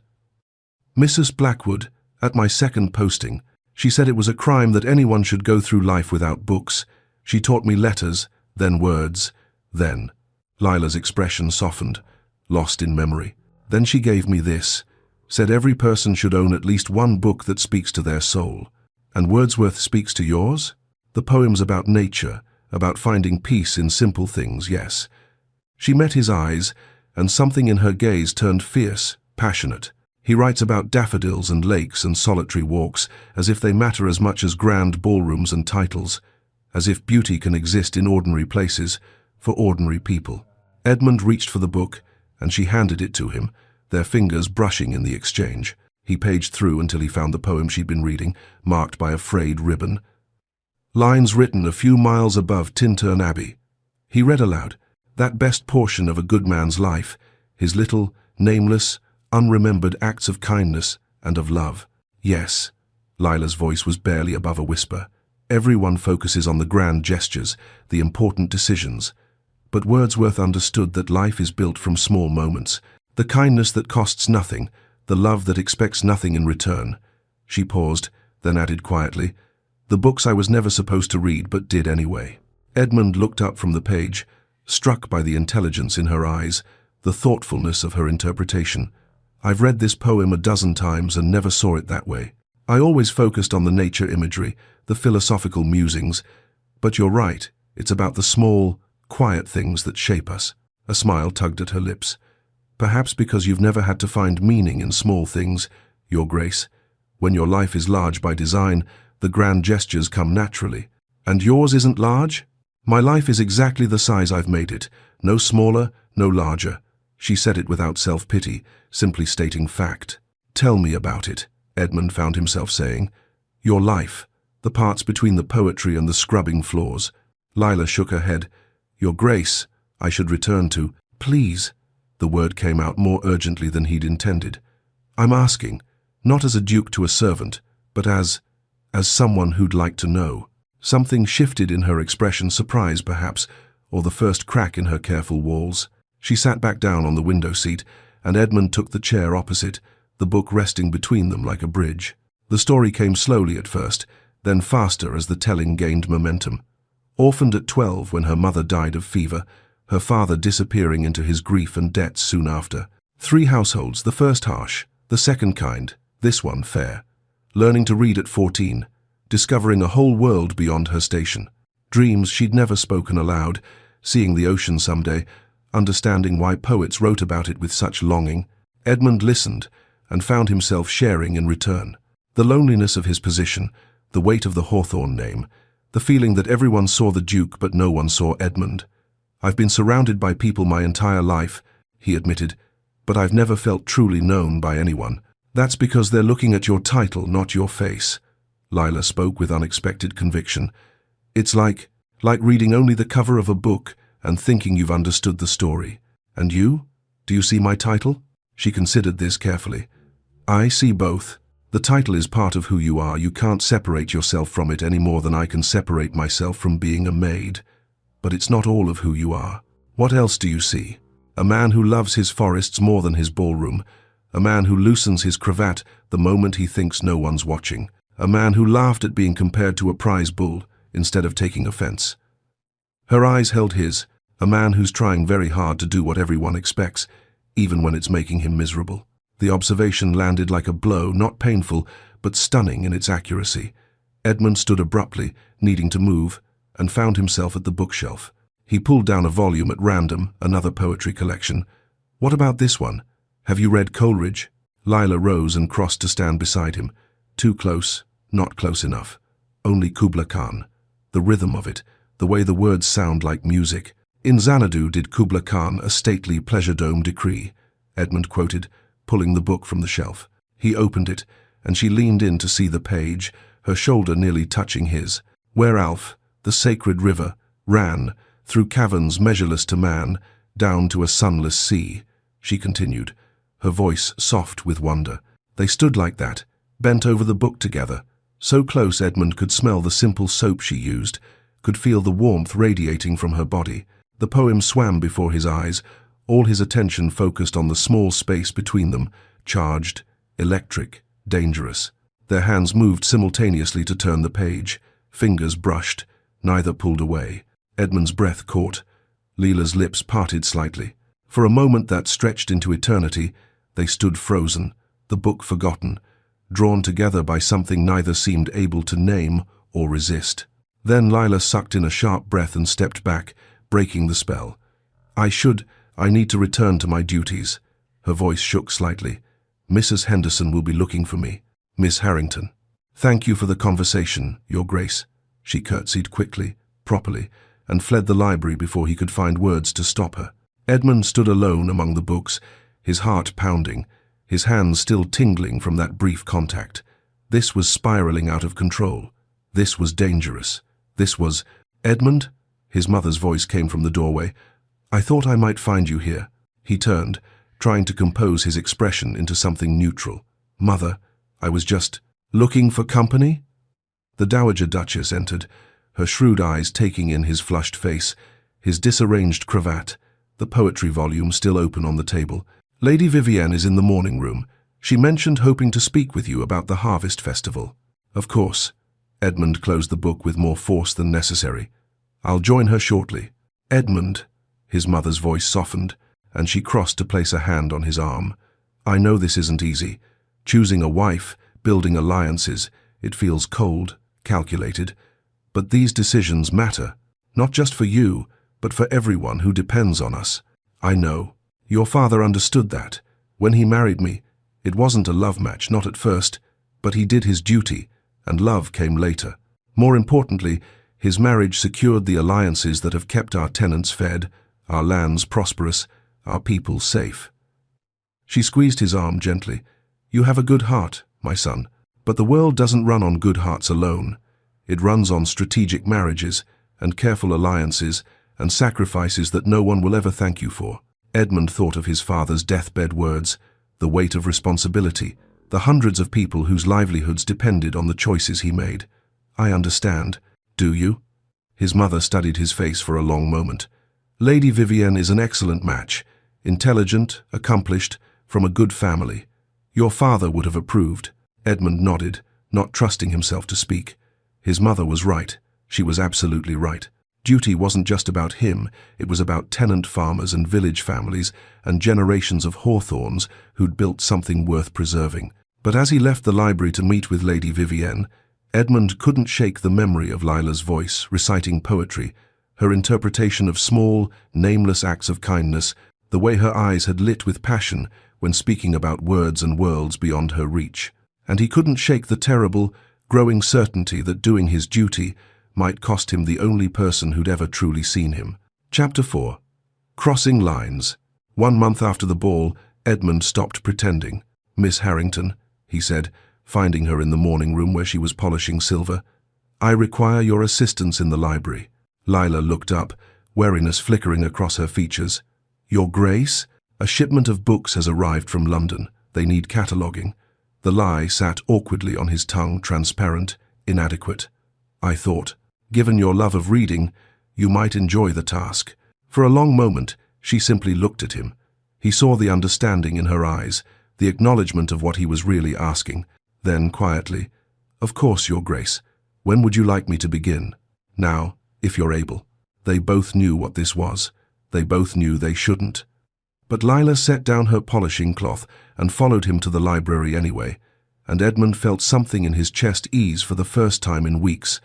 "Mrs. Blackwood, at my second posting, she said it was a crime that anyone should go through life without books. She taught me letters, then words, then—" Lila's expression softened, lost in memory. "Then she gave me this, said every person should own at least one book that speaks to their soul. And Wordsworth speaks to yours? The poem's about nature, about finding peace in simple things, yes." She met his eyes, and something in her gaze turned fierce, passionate. "He writes about daffodils and lakes and solitary walks, as if they matter as much as grand ballrooms and titles, as if beauty can exist in ordinary places, for ordinary people." Edmund reached for the book, and she handed it to him, their fingers brushing in the exchange. He paged through until he found the poem she'd been reading, marked by a frayed ribbon. "Lines written a few miles above Tintern Abbey." He read aloud, that best portion of a good man's life, his little, nameless, unremembered acts of kindness and of love. "Yes." Lila's voice was barely above a whisper. "Everyone focuses on the grand gestures, the important decisions. But Wordsworth understood that life is built from small moments, the kindness that costs nothing, the love that expects nothing in return." She paused, then added quietly, "The books I was never supposed to read but did anyway." Edmund looked up from the page, struck by the intelligence in her eyes, the thoughtfulness of her interpretation. "I've read this poem a dozen times and never saw it that way. I always focused on the nature imagery, the philosophical musings. But you're right, it's about the small, quiet things that shape us." A smile tugged at her lips. "Perhaps because you've never had to find meaning in small things, Your Grace. When your life is large by design, the grand gestures come naturally. And yours isn't large? My life is exactly the size I've made it, no smaller, no larger." She said it without self-pity, simply stating fact. "Tell me about it," Edmund found himself saying. "Your life, the parts between the poetry and the scrubbing floors." Lila shook her head. "Your Grace, I should return to—" "Please." The word came out more urgently than he'd intended. "I'm asking, not as a duke to a servant, but as someone who'd like to know." Something shifted in her expression, surprise perhaps, or the first crack in her careful walls. She sat back down on the window seat, and Edmund took the chair opposite, the book resting between them like a bridge. The story came slowly at first, then faster as the telling gained momentum. Orphaned at 12 when her mother died of fever, her father disappearing into his grief and debts soon after. 3 households, the first harsh, the second kind, this one fair. Learning to read at 14, discovering a whole world beyond her station. Dreams she'd never spoken aloud, seeing the ocean someday, understanding why poets wrote about it with such longing. Edmund listened and found himself sharing in return. The loneliness of his position, the weight of the Hawthorne name, the feeling that everyone saw the Duke but no one saw Edmund. "I've been surrounded by people my entire life," he admitted, "but I've never felt truly known by anyone." "That's because they're looking at your title, not your face," Lila spoke with unexpected conviction. "It's like reading only the cover of a book and thinking you've understood the story. And you? Do you see my title?" She considered this carefully. "I see both. The title is part of who you are. You can't separate yourself from it any more than I can separate myself from being a maid. But it's not all of who you are. What else do you see? A man who loves his forests more than his ballroom. A man who loosens his cravat the moment he thinks no one's watching. A man who laughed at being compared to a prize bull instead of taking offense." Her eyes held his, a man who's trying very hard to do what everyone expects, even when it's making him miserable. The observation landed like a blow, not painful, but stunning in its accuracy. Edmund stood abruptly, needing to move, and found himself at the bookshelf. He pulled down a volume at random, another poetry collection. "What about this one? Have you read Coleridge?" Lila rose and crossed to stand beside him. Too close, not close enough. Only Kubla Khan. The rhythm of it, the way the words sound like music. "In Xanadu did Kubla Khan a stately pleasure dome decree," Edmund quoted, pulling the book from the shelf. He opened it, and she leaned in to see the page, her shoulder nearly touching his. "Where Alf, the sacred river, ran, through caverns measureless to man, down to a sunless sea," she continued, her voice soft with wonder. They stood like that, bent over the book together, so close Edmund could smell the simple soap she used, could feel the warmth radiating from her body. The poem swam before his eyes, all his attention focused on the small space between them, charged, electric, dangerous. Their hands moved simultaneously to turn the page. Fingers brushed, neither pulled away. Edmund's breath caught. Leela's lips parted slightly. For a moment that stretched into eternity, they stood frozen, the book forgotten, drawn together by something neither seemed able to name or resist. Then Lila sucked in a sharp breath and stepped back, breaking the spell. I need to return to my duties." Her voice shook slightly. "Mrs. Henderson will be looking for me. Miss Harrington." "Thank you for the conversation, Your Grace." She curtsied quickly, properly, and fled the library before he could find words to stop her. Edmund stood alone among the books, his heart pounding, his hands still tingling from that brief contact. This was spiraling out of control. This was dangerous. This was... "Edmund?" His mother's voice came from the doorway. "I thought I might find you here." He turned, trying to compose his expression into something neutral. "Mother, I was just looking for company?" The Dowager Duchess entered, her shrewd eyes taking in his flushed face, his disarranged cravat, the poetry volume still open on the table. "Lady Vivienne is in the morning room. She mentioned hoping to speak with you about the Harvest Festival." "Of course." Edmund closed the book with more force than necessary. "I'll join her shortly." "Edmund," his mother's voice softened, and she crossed to place a hand on his arm. "I know this isn't easy. Choosing a wife, building alliances, it feels cold, calculated. But these decisions matter, not just for you, but for everyone who depends on us. I know. Your father understood that. When he married me, it wasn't a love match, not at first, but he did his duty, and love came later. More importantly, his marriage secured the alliances that have kept our tenants fed, our lands prosperous, our people safe." She squeezed his arm gently. "You have a good heart, my son, but the world doesn't run on good hearts alone. It runs on strategic marriages and careful alliances and sacrifices that no one will ever thank you for." Edmund thought of his father's deathbed words, the weight of responsibility, the hundreds of people whose livelihoods depended on the choices he made. "I understand. Do you?" His mother studied his face for a long moment. "Lady Vivienne is an excellent match, intelligent, accomplished, from a good family. Your father would have approved." Edmund nodded, not trusting himself to speak. His mother was right. She was absolutely right. Duty wasn't just about him, it was about tenant farmers and village families and generations of Hawthorns who'd built something worth preserving. But as he left the library to meet with Lady Vivienne, Edmund couldn't shake the memory of Lila's voice, reciting poetry, her interpretation of small, nameless acts of kindness, the way her eyes had lit with passion when speaking about words and worlds beyond her reach. And he couldn't shake the terrible, growing certainty that doing his duty might cost him the only person who'd ever truly seen him. Chapter 4. Crossing Lines. 1 month after the ball, Edmund stopped pretending. "Miss Harrington," he said, finding her in the morning room where she was polishing silver, "I require your assistance in the library." Lila looked up, wariness flickering across her features. "Your Grace? A shipment of books has arrived from London. They need cataloguing." The lie sat awkwardly on his tongue, transparent, inadequate. "I thought, given your love of reading, you might enjoy the task." For a long moment, she simply looked at him. He saw the understanding in her eyes, the acknowledgement of what he was really asking. Then, quietly, "Of course, Your Grace. When would you like me to begin?" "Now, if you're able." They both knew what this was. They both knew they shouldn't. But Lila set down her polishing cloth and followed him to the library anyway, and Edmund felt something in his chest ease for the first time in weeks.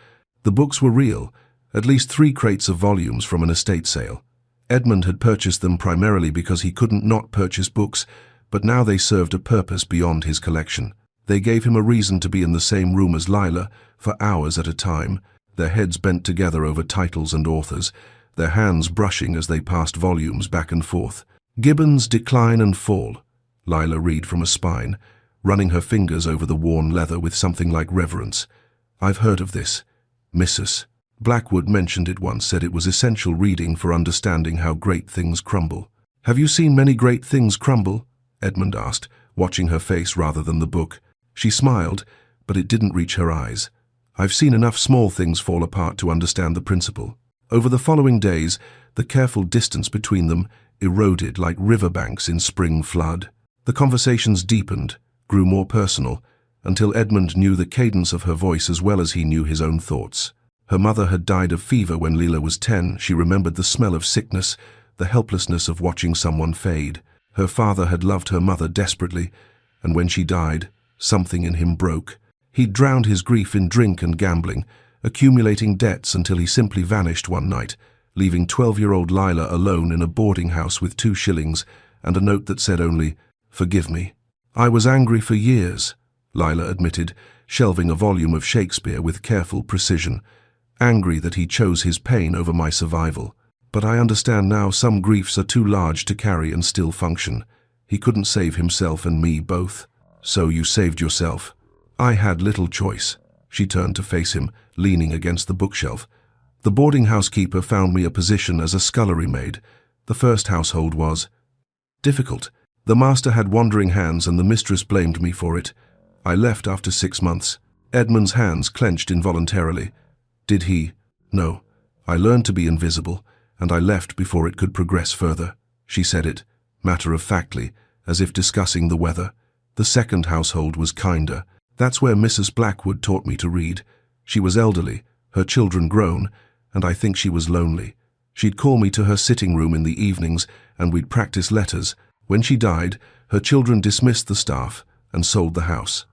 The books were real, at least 3 crates of volumes from an estate sale. Edmund had purchased them primarily because he couldn't not purchase books, but now they served a purpose beyond his collection. They gave him a reason to be in the same room as Lila for hours at a time, their heads bent together over titles and authors, their hands brushing as they passed volumes back and forth. "Gibbon's Decline and Fall," Lila read from a spine, running her fingers over the worn leather with something like reverence. "I've heard of this. Mrs. Blackwood mentioned it once, said it was essential reading for understanding how great things crumble." "Have you seen many great things crumble?" Edmund asked, watching her face rather than the book. She smiled, but it didn't reach her eyes. "I've seen enough small things fall apart to understand the principle." Over the following days, the careful distance between them eroded like riverbanks in spring flood. The conversations deepened, grew more personal, until Edmund knew the cadence of her voice as well as he knew his own thoughts. Her mother had died of fever when Lila was 10. She remembered the smell of sickness, the helplessness of watching someone fade. Her father had loved her mother desperately, and when she died, something in him broke. He'd drowned his grief in drink and gambling, accumulating debts until he simply vanished one night, leaving 12-year-old Lila alone in a boarding house with 2 shillings and a note that said only, "Forgive me." "I was angry for years," Lila admitted, shelving a volume of Shakespeare with careful precision. "Angry that he chose his pain over my survival. But I understand now some griefs are too large to carry and still function. He couldn't save himself and me both." "So you saved yourself." "I had little choice." She turned to face him, leaning against the bookshelf. "The boarding housekeeper found me a position as a scullery maid. The first household was difficult. The master had wandering hands and the mistress blamed me for it. I left after 6 months." Edmund's hands clenched involuntarily. "Did he?" "No. I learned to be invisible, and I left before it could progress further." She said it, matter-of-factly, as if discussing the weather. "The second household was kinder. That's where Mrs. Blackwood taught me to read. She was elderly, her children grown, and I think she was lonely. She'd call me to her sitting room in the evenings, and we'd practice letters. When she died, her children dismissed the staff and sold the house.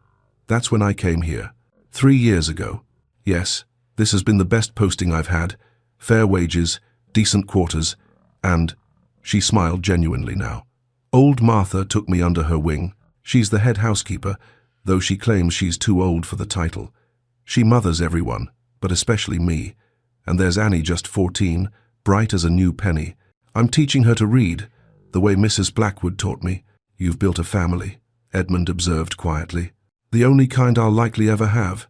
That's when I came here. 3 years ago. Yes, this has been the best posting I've had. Fair wages, decent quarters, and—" she smiled genuinely now. "Old Martha took me under her wing. She's the head housekeeper, though she claims she's too old for the title. She mothers everyone, but especially me. And there's Annie, just 14, bright as a new penny. I'm teaching her to read, the way Mrs. Blackwood taught me." "You've built a family," Edmund observed quietly. "The only kind I'll likely ever have."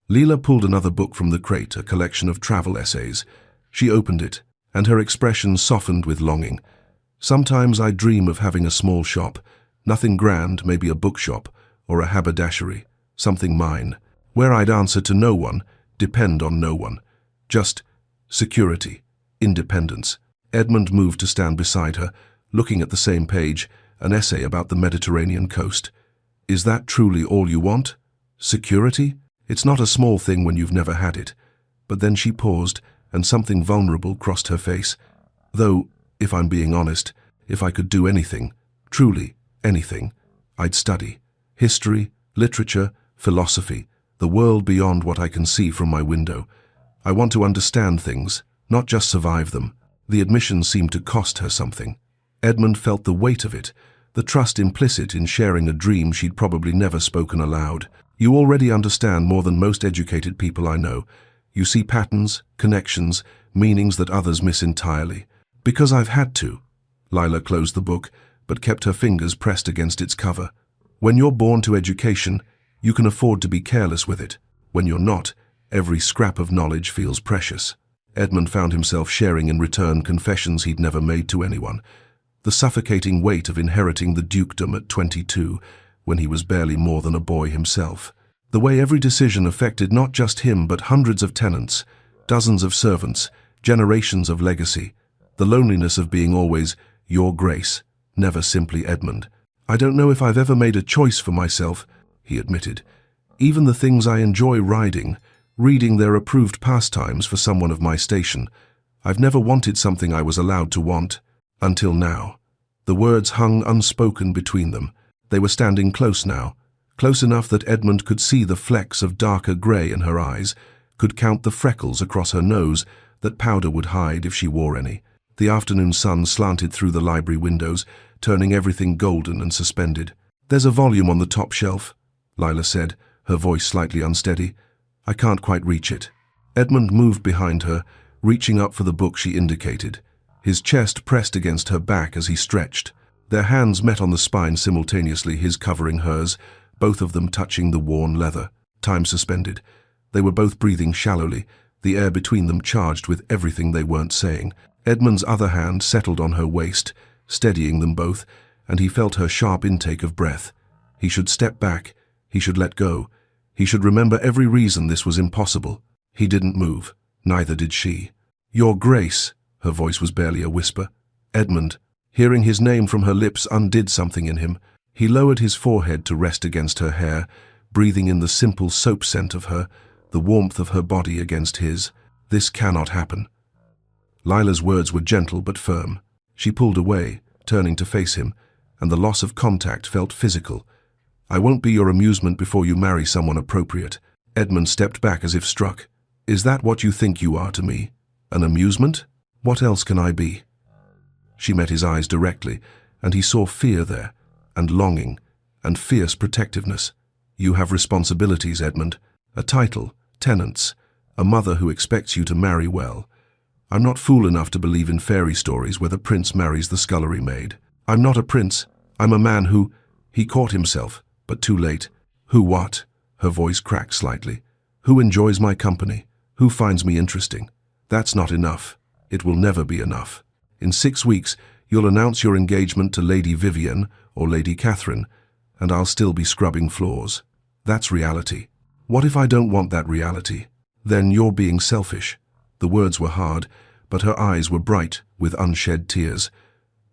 Lila pulled another book from the crate, a collection of travel essays. She opened it, and her expression softened with longing. "Sometimes I dream of having a small shop, nothing grand, maybe a bookshop, or a haberdashery, something mine, where I'd answer to no one, depend on no one. Just security, independence." Edmund moved to stand beside her, looking at the same page, an essay about the Mediterranean coast. "Is that truly all you want? Security? It's not a small thing when you've never had it." But then she paused, and something vulnerable crossed her face. Though, if I'm being honest, if I could do anything, truly anything, I'd study. History, literature, philosophy, the world beyond what I can see from my window. I want to understand things, not just survive them. The admission seemed to cost her something. Edmund felt the weight of it, the trust implicit in sharing a dream she'd probably never spoken aloud. You already understand more than most educated people I know. You see patterns, connections, meanings that others miss entirely. Because I've had to. Lila closed the book, but kept her fingers pressed against its cover. When you're born to education, you can afford to be careless with it. When you're not, every scrap of knowledge feels precious. Edmund found himself sharing in return confessions he'd never made to anyone. The suffocating weight of inheriting the dukedom at 22, when he was barely more than a boy himself. The way every decision affected not just him but hundreds of tenants, dozens of servants, generations of legacy. The loneliness of being always, Your Grace, never simply Edmund. I don't know if I've ever made a choice for myself, he admitted. Even the things I enjoy reading their approved pastimes for someone of my station. I've never wanted something I was allowed to want. Until now. The words hung unspoken between them. They were standing close now, close enough that Edmund could see the flecks of darker grey in her eyes, could count the freckles across her nose that powder would hide if she wore any. The afternoon sun slanted through the library windows, turning everything golden and suspended. There's a volume on the top shelf, Lila said, her voice slightly unsteady. I can't quite reach it. Edmund moved behind her, reaching up for the book she indicated. His chest pressed against her back as he stretched. Their hands met on the spine simultaneously, his covering hers, both of them touching the worn leather. Time suspended. They were both breathing shallowly, the air between them charged with everything they weren't saying. Edmund's other hand settled on her waist, steadying them both, and he felt her sharp intake of breath. He should step back. He should let go. He should remember every reason this was impossible. He didn't move. Neither did she. Your Grace. Her voice was barely a whisper. Edmund, hearing his name from her lips, undid something in him. He lowered his forehead to rest against her hair, breathing in the simple soap scent of her, the warmth of her body against his. This cannot happen. Lila's words were gentle but firm. She pulled away, turning to face him, and the loss of contact felt physical. I won't be your amusement before you marry someone appropriate. Edmund stepped back as if struck. Is that what you think you are to me? An amusement? What else can I be? She met his eyes directly, and he saw fear there, and longing, and fierce protectiveness. You have responsibilities, Edmund. A title, tenants, a mother who expects you to marry well. I'm not fool enough to believe in fairy stories where the prince marries the scullery maid. I'm not a prince. I'm a man who... He caught himself, but too late. Who what? Her voice cracked slightly. Who enjoys my company? Who finds me interesting? That's not enough. It will never be enough. In 6 weeks, you'll announce your engagement to Lady Vivienne or Lady Catherine, and I'll still be scrubbing floors. That's reality. What if I don't want that reality? Then you're being selfish. The words were hard, but her eyes were bright with unshed tears.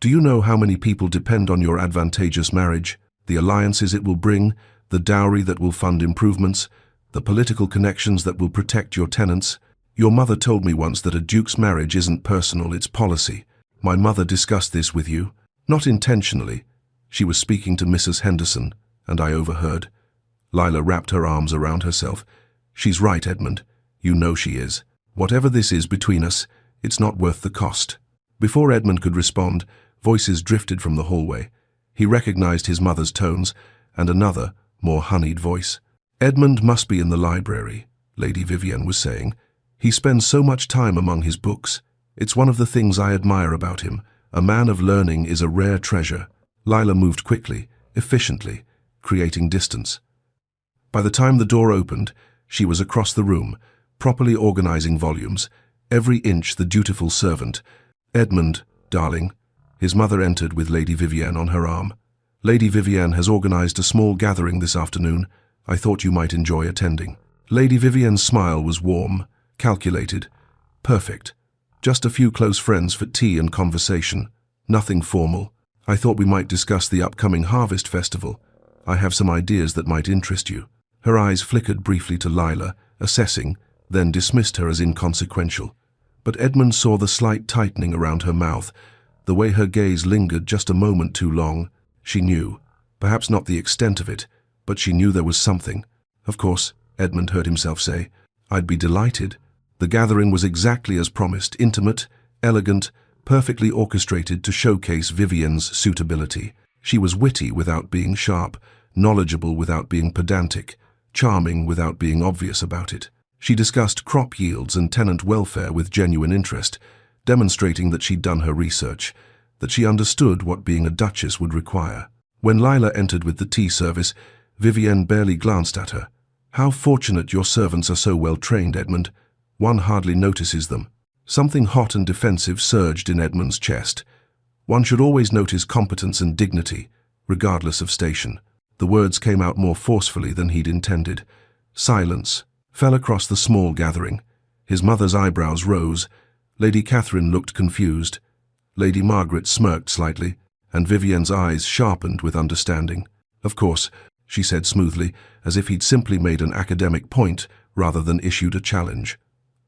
Do you know how many people depend on your advantageous marriage? The alliances it will bring, the dowry that will fund improvements, the political connections that will protect your tenants. Your mother told me once that a duke's marriage isn't personal, it's policy. My mother discussed this with you. Not intentionally. She was speaking to Mrs. Henderson, and I overheard. Lila wrapped her arms around herself. She's right, Edmund. You know she is. Whatever this is between us, it's not worth the cost. Before Edmund could respond, voices drifted from the hallway. He recognized his mother's tones, and another, more honeyed voice. Edmund must be in the library, Lady Vivienne was saying. He spends so much time among his books. It's one of the things I admire about him. A man of learning is a rare treasure. Lila moved quickly, efficiently, creating distance. By the time the door opened, she was across the room, properly organizing volumes, every inch the dutiful servant. Edmund, darling. His mother entered with Lady Vivienne on her arm. Lady Vivienne has organized a small gathering this afternoon. I thought you might enjoy attending. Lady Vivienne's smile was warm, calculated, perfect. Just a few close friends for tea and conversation. Nothing formal. I thought we might discuss the upcoming harvest festival. I have some ideas that might interest you. Her eyes flickered briefly to Lila, assessing, then dismissed her as inconsequential. But Edmund saw the slight tightening around her mouth, the way her gaze lingered just a moment too long. She knew, perhaps not the extent of it, but she knew there was something. Of course, Edmund heard himself say, I'd be delighted. The gathering was exactly as promised, intimate, elegant, perfectly orchestrated to showcase Vivienne's suitability. She was witty without being sharp, knowledgeable without being pedantic, charming without being obvious about it. She discussed crop yields and tenant welfare with genuine interest, demonstrating that she'd done her research, that she understood what being a duchess would require. When Lila entered with the tea service, Vivienne barely glanced at her. How fortunate your servants are so well trained, Edmund. One hardly notices them. Something hot and defensive surged in Edmund's chest. One should always notice competence and dignity, regardless of station. The words came out more forcefully than he'd intended. Silence fell across the small gathering. His mother's eyebrows rose. Lady Catherine looked confused. Lady Margaret smirked slightly, and Vivienne's eyes sharpened with understanding. Of course, she said smoothly, as if he'd simply made an academic point rather than issued a challenge.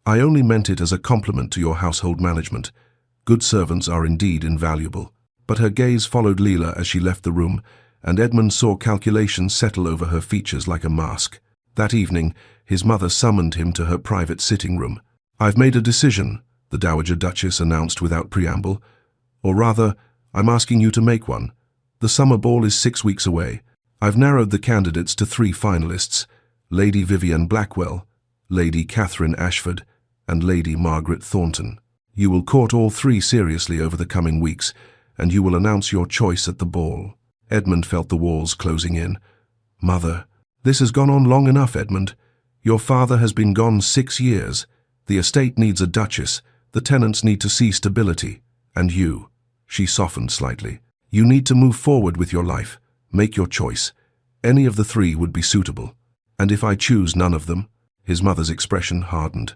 I only meant it as a compliment to your household management. Good servants are indeed invaluable. But her gaze followed Leela as she left the room, and Edmund saw calculation settle over her features like a mask. That evening, his mother summoned him to her private sitting room. I've made a decision, the Dowager Duchess announced without preamble. Or rather, I'm asking you to make one. The summer ball is 6 weeks away. I've narrowed the candidates to 3 finalists: Lady Vivienne Blackwell, Lady Catherine Ashford, and Lady Margaret Thornton. You will court all 3 seriously over the coming weeks, and you will announce your choice at the ball. Edmund felt the walls closing in. Mother, this has gone on long enough, Edmund. Your father has been gone 6 years. The estate needs a duchess. The tenants need to see stability. And you, she softened slightly, you need to move forward with your life. Make your choice. Any of the 3 would be suitable. And if I choose none of them? His mother's expression hardened.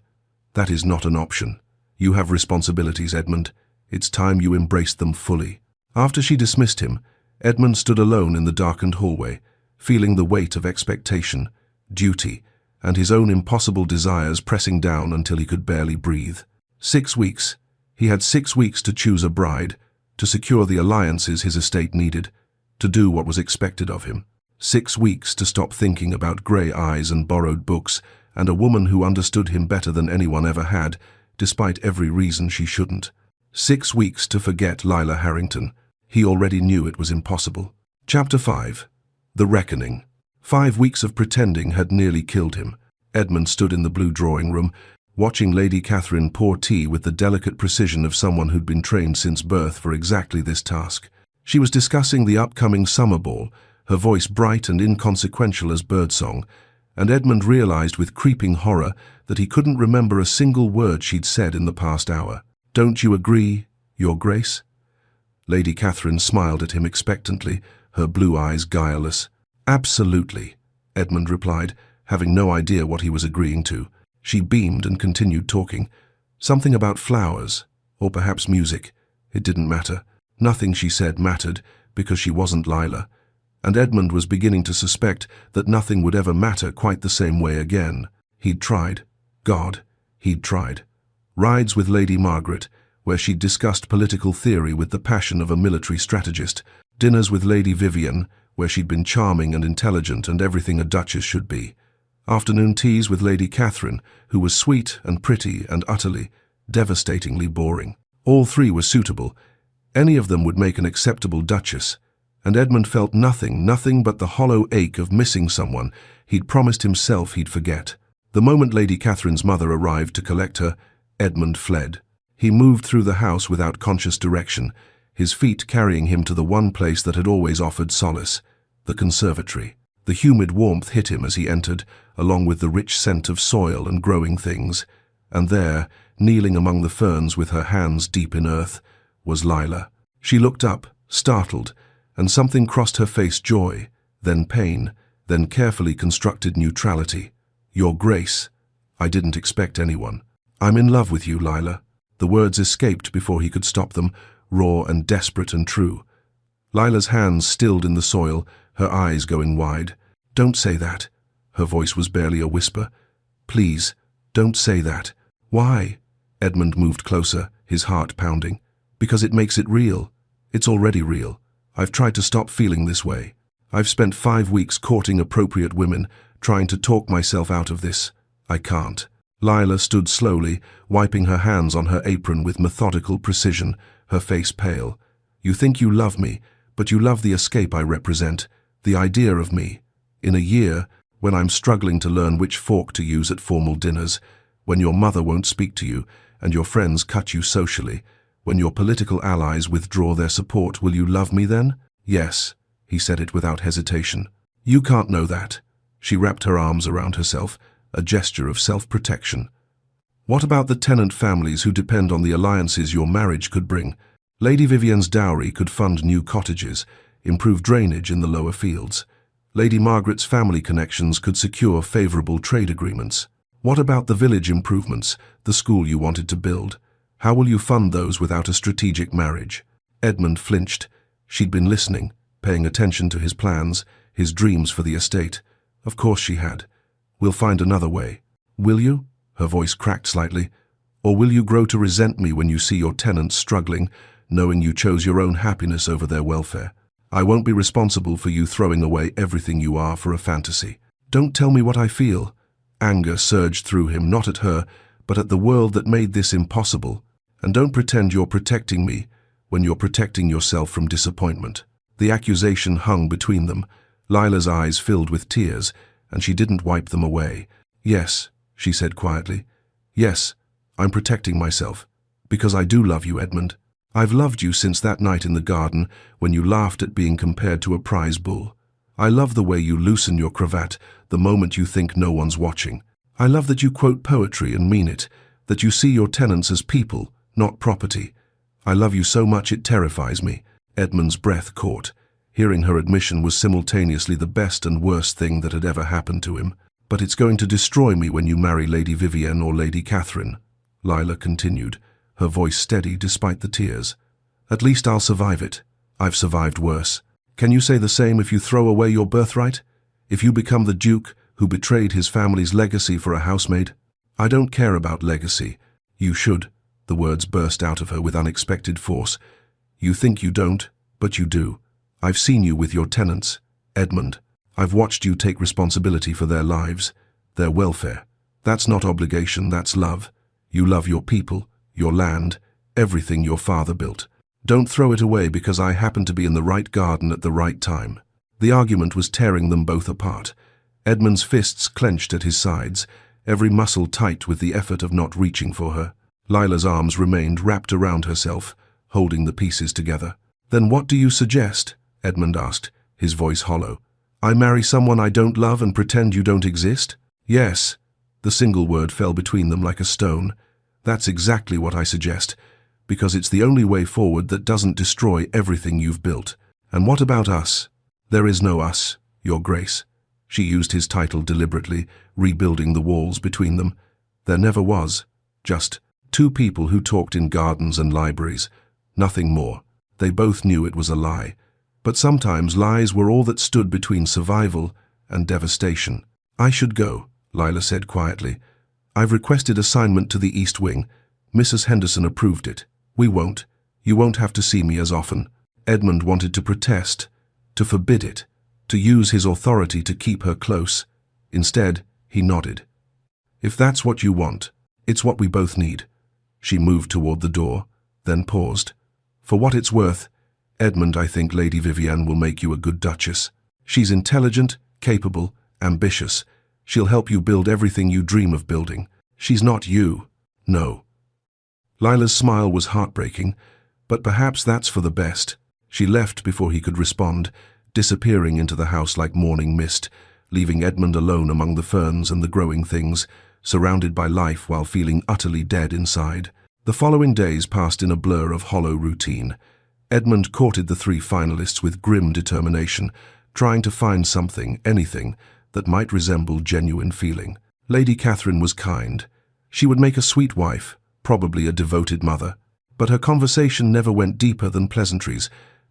That is not an option. You have responsibilities, Edmund. It's time you embraced them fully. After she dismissed him, Edmund stood alone in the darkened hallway, feeling the weight of expectation, duty, and his own impossible desires pressing down until he could barely breathe. 6 weeks. He had 6 weeks to choose a bride, to secure the alliances his estate needed, to do what was expected of him. 6 weeks to stop thinking about grey eyes and borrowed books, and a woman who understood him better than anyone ever had, despite every reason she shouldn't. 6 weeks to forget Lila Harrington. He already knew it was impossible. Chapter 5. The Reckoning. 5 weeks of pretending had nearly killed him. Edmund stood in the blue drawing room, watching Lady Catherine pour tea with the delicate precision of someone who'd been trained since birth for exactly this task. She was discussing the upcoming summer ball, her voice bright and inconsequential as birdsong, and Edmund realized with creeping horror that he couldn't remember a single word she'd said in the past hour. Don't you agree, Your Grace? Lady Catherine smiled at him expectantly, her blue eyes guileless. Absolutely, Edmund replied, having no idea what he was agreeing to. She beamed and continued talking. Something about flowers, or perhaps music. It didn't matter. Nothing she said mattered, because she wasn't Lila, and Edmund was beginning to suspect that nothing would ever matter quite the same way again. He'd tried. God, he'd tried. Rides with Lady Margaret, where she'd discussed political theory with the passion of a military strategist. Dinners with Lady Vivienne, where she'd been charming and intelligent and everything a duchess should be. Afternoon teas with Lady Catherine, who was sweet and pretty and utterly, devastatingly boring. All 3 were suitable. Any of them would make an acceptable duchess. And Edmund felt nothing but the hollow ache of missing someone he'd promised himself he'd forget. The moment Lady Catherine's mother arrived to collect her, Edmund fled. He moved through the house without conscious direction, his feet carrying him to the one place that had always offered solace, the conservatory. The humid warmth hit him as he entered, along with the rich scent of soil and growing things. And there, kneeling among the ferns with her hands deep in earth, was Lila. She looked up, startled, and something crossed her face: joy, then pain, then carefully constructed neutrality. Your Grace, I didn't expect anyone. I'm in love with you, Lila. The words escaped before he could stop them, raw and desperate and true. Lila's hands stilled in the soil, her eyes going wide. Don't say that. Her voice was barely a whisper. Please, don't say that. Why? Edmund moved closer, his heart pounding. Because it makes it real. It's already real. I've tried to stop feeling this way. I've spent 5 weeks courting appropriate women, trying to talk myself out of this. I can't. Lila stood slowly, wiping her hands on her apron with methodical precision, her face pale. You think you love me, but you love the escape I represent, the idea of me. In a year, when I'm struggling to learn which fork to use at formal dinners, when your mother won't speak to you and your friends cut you socially, when your political allies withdraw their support, will you love me then? Yes, he said it without hesitation. You can't know that. She wrapped her arms around herself, a gesture of self-protection. What about the tenant families who depend on the alliances your marriage could bring? Lady Vivian's dowry could fund new cottages, improve drainage in the lower fields. Lady Margaret's family connections could secure favorable trade agreements. What about the village improvements, the school you wanted to build? How will you fund those without a strategic marriage? Edmund flinched. She'd been listening, paying attention to his plans, his dreams for the estate. Of course she had. We'll find another way. Will you? Her voice cracked slightly. Or will you grow to resent me when you see your tenants struggling, knowing you chose your own happiness over their welfare? I won't be responsible for you throwing away everything you are for a fantasy. Don't tell me what I feel. Anger surged through him, not at her, but at the world that made this impossible. And don't pretend you're protecting me when you're protecting yourself from disappointment. The accusation hung between them. Lila's eyes filled with tears, and she didn't wipe them away. Yes, she said quietly. Yes, I'm protecting myself. Because I do love you, Edmund. I've loved you since that night in the garden when you laughed at being compared to a prize bull. I love the way you loosen your cravat the moment you think no one's watching. I love that you quote poetry and mean it, that you see your tenants as people, not property. I love you so much it terrifies me. Edmund's breath caught. Hearing her admission was simultaneously the best and worst thing that had ever happened to him. But it's going to destroy me when you marry Lady Vivienne or Lady Catherine, Lila continued, her voice steady despite the tears. At least I'll survive it. I've survived worse. Can you say the same if you throw away your birthright? If you become the Duke who betrayed his family's legacy for a housemaid? I don't care about legacy. You should. The words burst out of her with unexpected force. You think you don't, but you do. I've seen you with your tenants, Edmund. I've watched you take responsibility for their lives, their welfare. That's not obligation, that's love. You love your people, your land, everything your father built. Don't throw it away because I happen to be in the right garden at the right time. The argument was tearing them both apart. Edmund's fists clenched at his sides, every muscle tight with the effort of not reaching for her. Lila's arms remained wrapped around herself, holding the pieces together. Then what do you suggest? Edmund asked, his voice hollow. I marry someone I don't love and pretend you don't exist? Yes. The single word fell between them like a stone. That's exactly what I suggest, because it's the only way forward that doesn't destroy everything you've built. And what about us? There is no us, Your Grace. She used his title deliberately, rebuilding the walls between them. There never was. Just 2 people who talked in gardens and libraries. Nothing more. They both knew it was a lie. But sometimes lies were all that stood between survival and devastation. I should go, Lila said quietly. I've requested assignment to the East Wing. Mrs. Henderson approved it. We won't. You won't have to see me as often. Edmund wanted to protest, to forbid it, to use his authority to keep her close. Instead, he nodded. If that's what you want, it's what we both need. She moved toward the door, then paused. For what it's worth, Edmund, I think Lady Vivienne will make you a good duchess. She's intelligent, capable, ambitious. She'll help you build everything you dream of building. She's not you. No. Lila's smile was heartbreaking, but perhaps that's for the best. She left before he could respond, disappearing into the house like morning mist, leaving Edmund alone among the ferns and the growing things, surrounded by life while feeling utterly dead inside. The following days passed in a blur of hollow routine. Edmund courted the 3 finalists with grim determination, trying to find something, anything, that might resemble genuine feeling. Lady Catherine was kind. She would make a sweet wife, probably a devoted mother. But her conversation never went deeper than pleasantries,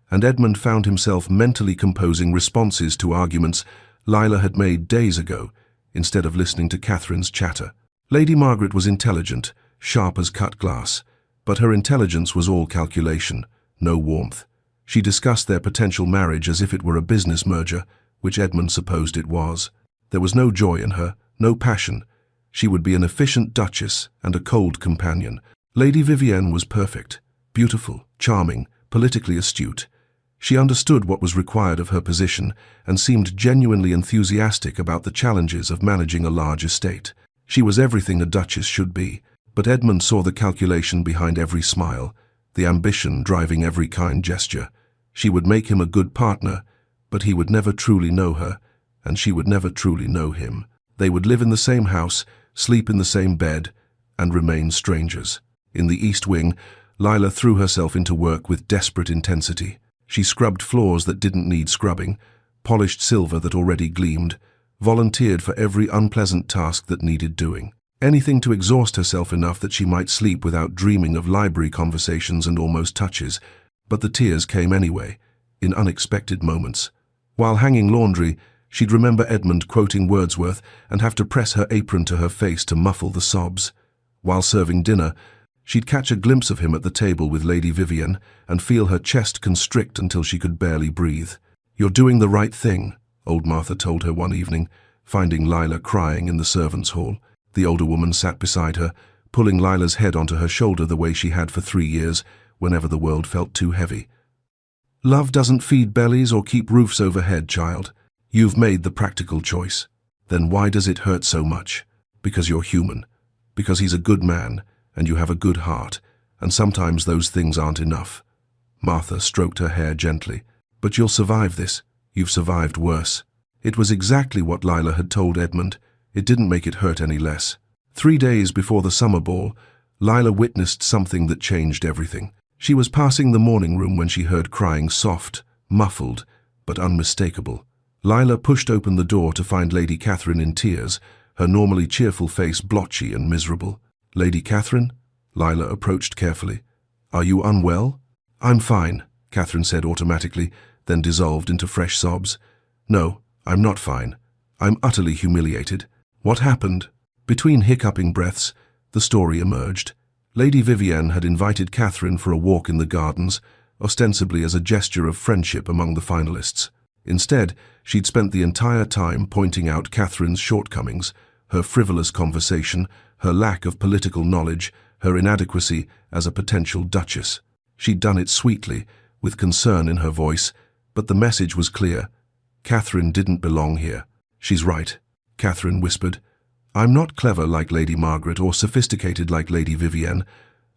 and Edmund found himself mentally composing responses to arguments Lila had made days ago, instead of listening to Catherine's chatter. Lady Margaret was intelligent, sharp as cut glass. But her intelligence was all calculation, no warmth. She discussed their potential marriage as if it were a business merger, which Edmund supposed it was. There was no joy in her, no passion. She would be an efficient duchess and a cold companion. Lady Vivienne was perfect, beautiful, charming, politically astute. She understood what was required of her position and seemed genuinely enthusiastic about the challenges of managing a large estate. She was everything a duchess should be, but Edmund saw the calculation behind every smile, the ambition driving every kind gesture. She would make him a good partner, but he would never truly know her, and she would never truly know him. They would live in the same house, sleep in the same bed, and remain strangers. In the East Wing, Lila threw herself into work with desperate intensity. She scrubbed floors that didn't need scrubbing, polished silver that already gleamed, volunteered for every unpleasant task that needed doing. Anything to exhaust herself enough that she might sleep without dreaming of library conversations and almost touches. But the tears came anyway, in unexpected moments. While hanging laundry, she'd remember Edmund quoting Wordsworth and have to press her apron to her face to muffle the sobs. While serving dinner, she'd catch a glimpse of him at the table with Lady Vivienne and feel her chest constrict until she could barely breathe. "You're doing the right thing," old Martha told her one evening, finding Lila crying in the servants' hall. The older woman sat beside her, pulling Lila's head onto her shoulder the way she had for 3 years, whenever the world felt too heavy. "Love doesn't feed bellies or keep roofs overhead, child. You've made the practical choice. Then why does it hurt so much? Because you're human. Because he's a good man, and you have a good heart, and sometimes those things aren't enough." Martha stroked her hair gently. "But you'll survive this. You've survived worse." It was exactly what Lila had told Edmund. It didn't make it hurt any less. 3 days before the summer ball, Lila witnessed something that changed everything. She was passing the morning room when she heard crying, soft, muffled, but unmistakable. Lila pushed open the door to find Lady Catherine in tears, her normally cheerful face blotchy and miserable. "Lady Catherine?" Lila approached carefully. "Are you unwell?" "I'm fine," Catherine said automatically, then dissolved into fresh sobs. "No, I'm not fine. I'm utterly humiliated." "What happened?" Between hiccuping breaths, the story emerged. Lady Vivienne had invited Catherine for a walk in the gardens, ostensibly as a gesture of friendship among the finalists. Instead, she'd spent the entire time pointing out Catherine's shortcomings, her frivolous conversation, her lack of political knowledge, her inadequacy as a potential duchess. She'd done it sweetly, with concern in her voice, but the message was clear. Catherine didn't belong here. "She's right," Catherine whispered. "I'm not clever like Lady Margaret or sophisticated like Lady Vivienne.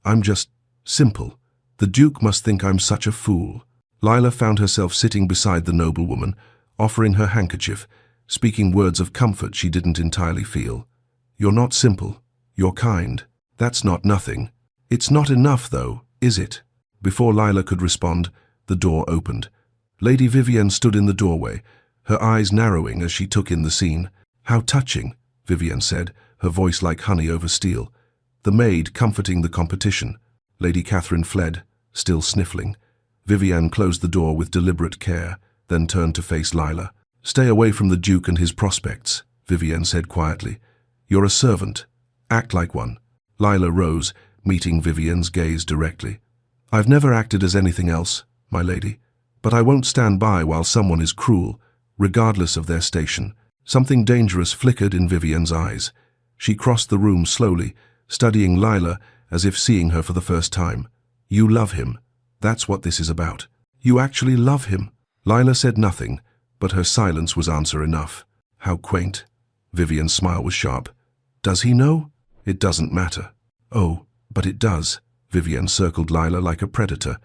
I'm just simple. The Duke must think I'm such a fool." Lila found herself sitting beside the noblewoman, offering her handkerchief, speaking words of comfort she didn't entirely feel. "You're not simple. You're kind. That's not nothing. It's not enough, though, is it?" Before Lila could respond, the door opened. Lady Vivienne stood in the doorway, her eyes narrowing as she took in the scene. "How touching," Vivienne said, her voice like honey over steel. The maid comforting the competition. Lady Catherine fled, still sniffling. Vivienne closed the door with deliberate care, then turned to face Lila. "Stay away from the Duke and his prospects," Vivienne said quietly. "You're a servant. Act like one." Lila rose, meeting Vivienne's gaze directly. "I've never acted as anything else, my lady, but I won't stand by while someone is cruel, regardless of their station." Something dangerous flickered in Vivienne's eyes. She crossed the room slowly, studying Lila as if seeing her for the first time. "You love him. That's what this is about. You actually love him." Lila said nothing, but her silence was answer enough. "How quaint." Vivienne's smile was sharp. "Does he know?" "It doesn't matter." "Oh, but it does." Vivienne circled Lila like a predator.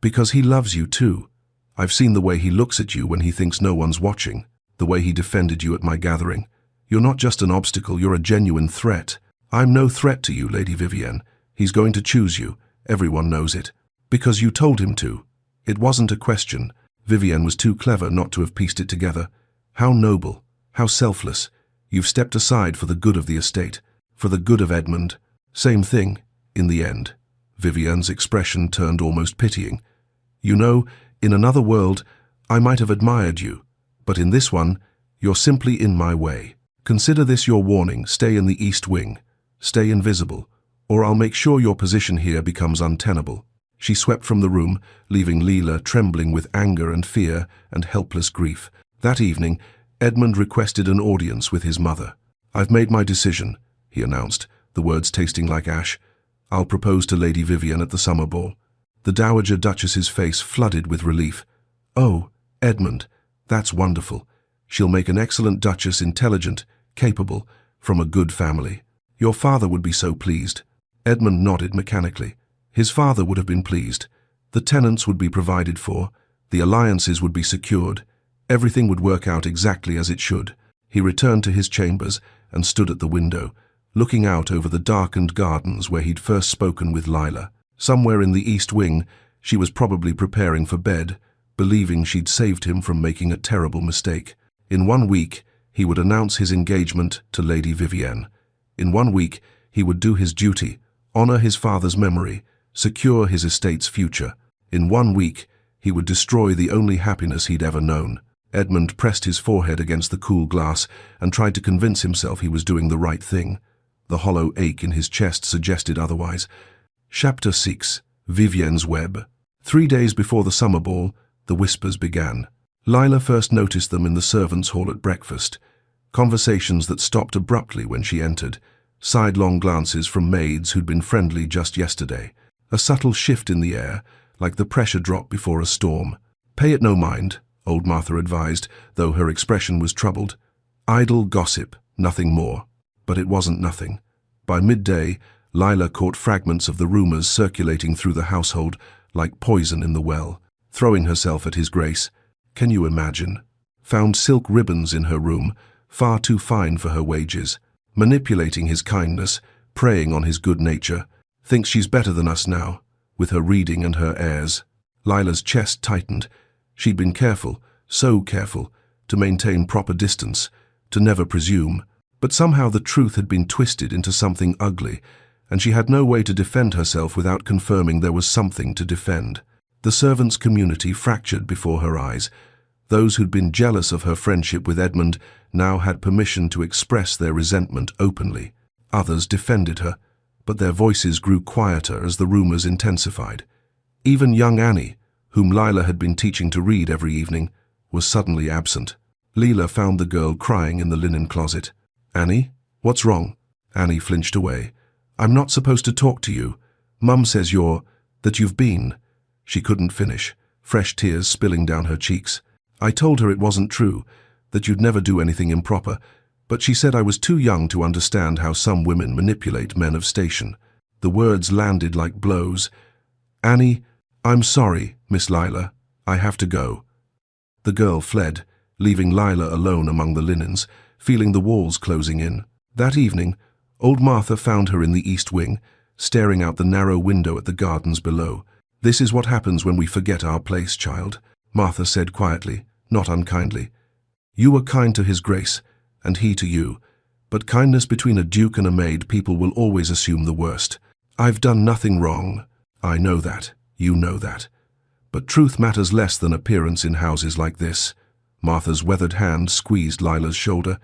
"Because he loves you too. I've seen the way he looks at you when he thinks no one's watching, the way he defended you at my gathering. You're not just an obstacle, you're a genuine threat." "I'm no threat to you, Lady Vivienne. He's going to choose you. Everyone knows it. Because you told him to." It wasn't a question. Vivienne was too clever not to have pieced it together. "How noble. How selfless. You've stepped aside for the good of the estate. For the good of Edmund. Same thing, in the end." Vivienne's expression turned almost pitying. "You know, in another world, I might have admired you. But in this one, you're simply in my way. Consider this your warning. Stay in the East Wing. Stay invisible. or I'll make sure your position here becomes untenable." She swept from the room, leaving Leela trembling with anger and fear and helpless grief. That evening, Edmund requested an audience with his mother. "I've made my decision," he announced, the words tasting like ash. "I'll propose to Lady Vivienne at the summer ball." The Dowager Duchess's face flooded with relief. "Oh, Edmund, that's wonderful. She'll make an excellent Duchess, intelligent, capable, from a good family. Your father would be so pleased." Edmund nodded mechanically. His father would have been pleased. The tenants would be provided for, the alliances would be secured, everything would work out exactly as it should. He returned to his chambers and stood at the window, looking out over the darkened gardens where he'd first spoken with Lila. Somewhere in the East Wing, she was probably preparing for bed, believing she'd saved him from making a terrible mistake. In 1 week, he would announce his engagement to Lady Vivienne. In 1 week, he would do his duty, honor his father's memory, secure his estate's future. In 1 week, he would destroy the only happiness he'd ever known. Edmund pressed his forehead against the cool glass and tried to convince himself he was doing the right thing. The hollow ache in his chest suggested otherwise. Chapter 6. Vivienne's Web. 3 days before the summer ball, the whispers began. Lila first noticed them in the servants' hall at breakfast. Conversations that stopped abruptly when she entered. Sidelong glances from maids who'd been friendly just yesterday. A subtle shift in the air, like the pressure drop before a storm. "Pay it no mind," old Martha advised, though her expression was troubled. "Idle gossip, nothing more." But it wasn't nothing. By midday, Lila caught fragments of the rumors circulating through the household like poison in the well. Throwing herself at his grace. Can you imagine? Found silk ribbons in her room, far too fine for her wages. Manipulating his kindness, preying on his good nature. Thinks she's better than us now, with her reading and her airs. Lila's chest tightened. She'd been careful, so careful, to maintain proper distance, to never presume. But somehow the truth had been twisted into something ugly, and she had no way to defend herself without confirming there was something to defend. The servants' community fractured before her eyes. Those who'd been jealous of her friendship with Edmund now had permission to express their resentment openly. Others defended her, but their voices grew quieter as the rumors intensified. Even young Annie, whom Lila had been teaching to read every evening, was suddenly absent. Leela found the girl crying in the linen closet. "Annie, what's wrong?" Annie flinched away. "I'm not supposed to talk to you. Mum says that you've been." She couldn't finish, fresh tears spilling down her cheeks. "I told her it wasn't true, that you'd never do anything improper, but she said I was too young to understand how some women manipulate men of station." The words landed like blows. "Annie, I'm sorry, Miss Lila. I have to go." The girl fled, leaving Lila alone among the linens, feeling the walls closing in. That evening, old Martha found her in the East Wing, staring out the narrow window at the gardens below. "This is what happens when we forget our place, child," Martha said quietly, not unkindly. "You were kind to his grace, and he to you, but kindness between a duke and a maid, people will always assume the worst. I've done nothing wrong. I know that. You know that. But truth matters less than appearance in houses like this." Martha's weathered hand squeezed Lila's shoulder.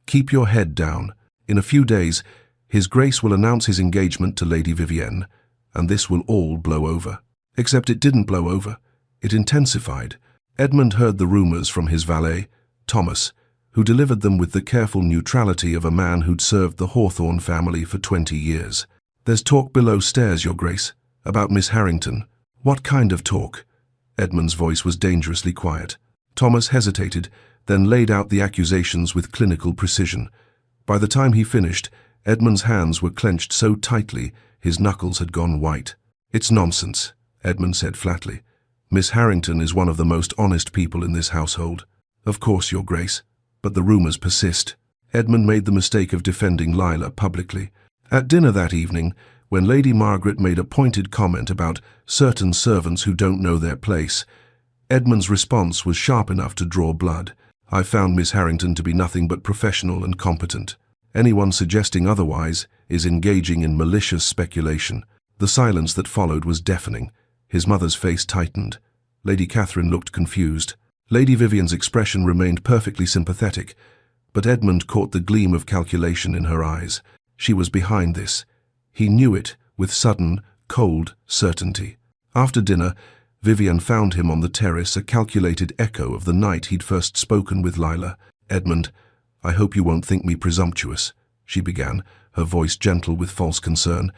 "Keep your head down. In a few days, his grace will announce his engagement to Lady Vivienne, and this will all blow over." Except it didn't blow over. It intensified. Edmund heard the rumors from his valet, Thomas, who delivered them with the careful neutrality of a man who'd served the Hawthorne family for 20 years. "There's talk below stairs, Your Grace, about Miss Harrington." "What kind of talk?" Edmund's voice was dangerously quiet. Thomas hesitated, then laid out the accusations with clinical precision. By the time he finished, Edmund's hands were clenched so tightly his knuckles had gone white. "It's nonsense," Edmund said flatly. "Miss Harrington is one of the most honest people in this household." "Of course, Your Grace, but the rumors persist." Edmund made the mistake of defending Lila publicly. At dinner that evening, when Lady Margaret made a pointed comment about certain servants who don't know their place, Edmund's response was sharp enough to draw blood. "I found Miss Harrington to be nothing but professional and competent. Anyone suggesting otherwise is engaging in malicious speculation." The silence that followed was deafening. His mother's face tightened. Lady Catherine looked confused. Lady Vivienne's expression remained perfectly sympathetic, but Edmund caught the gleam of calculation in her eyes. She was behind this. He knew it with sudden, cold certainty. After dinner, Vivienne found him on the terrace, a calculated echo of the night he'd first spoken with Lila. "Edmund, I hope you won't think me presumptuous," she began, her voice gentle with false concern.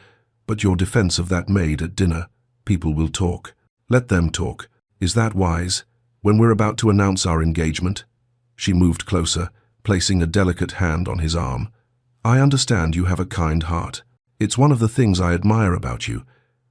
"But your defense of that maid at dinner, people will talk. Let them talk. Is that wise? When we're about to announce our engagement?" She moved closer, placing a delicate hand on his arm. "I understand you have a kind heart. It's one of the things I admire about you.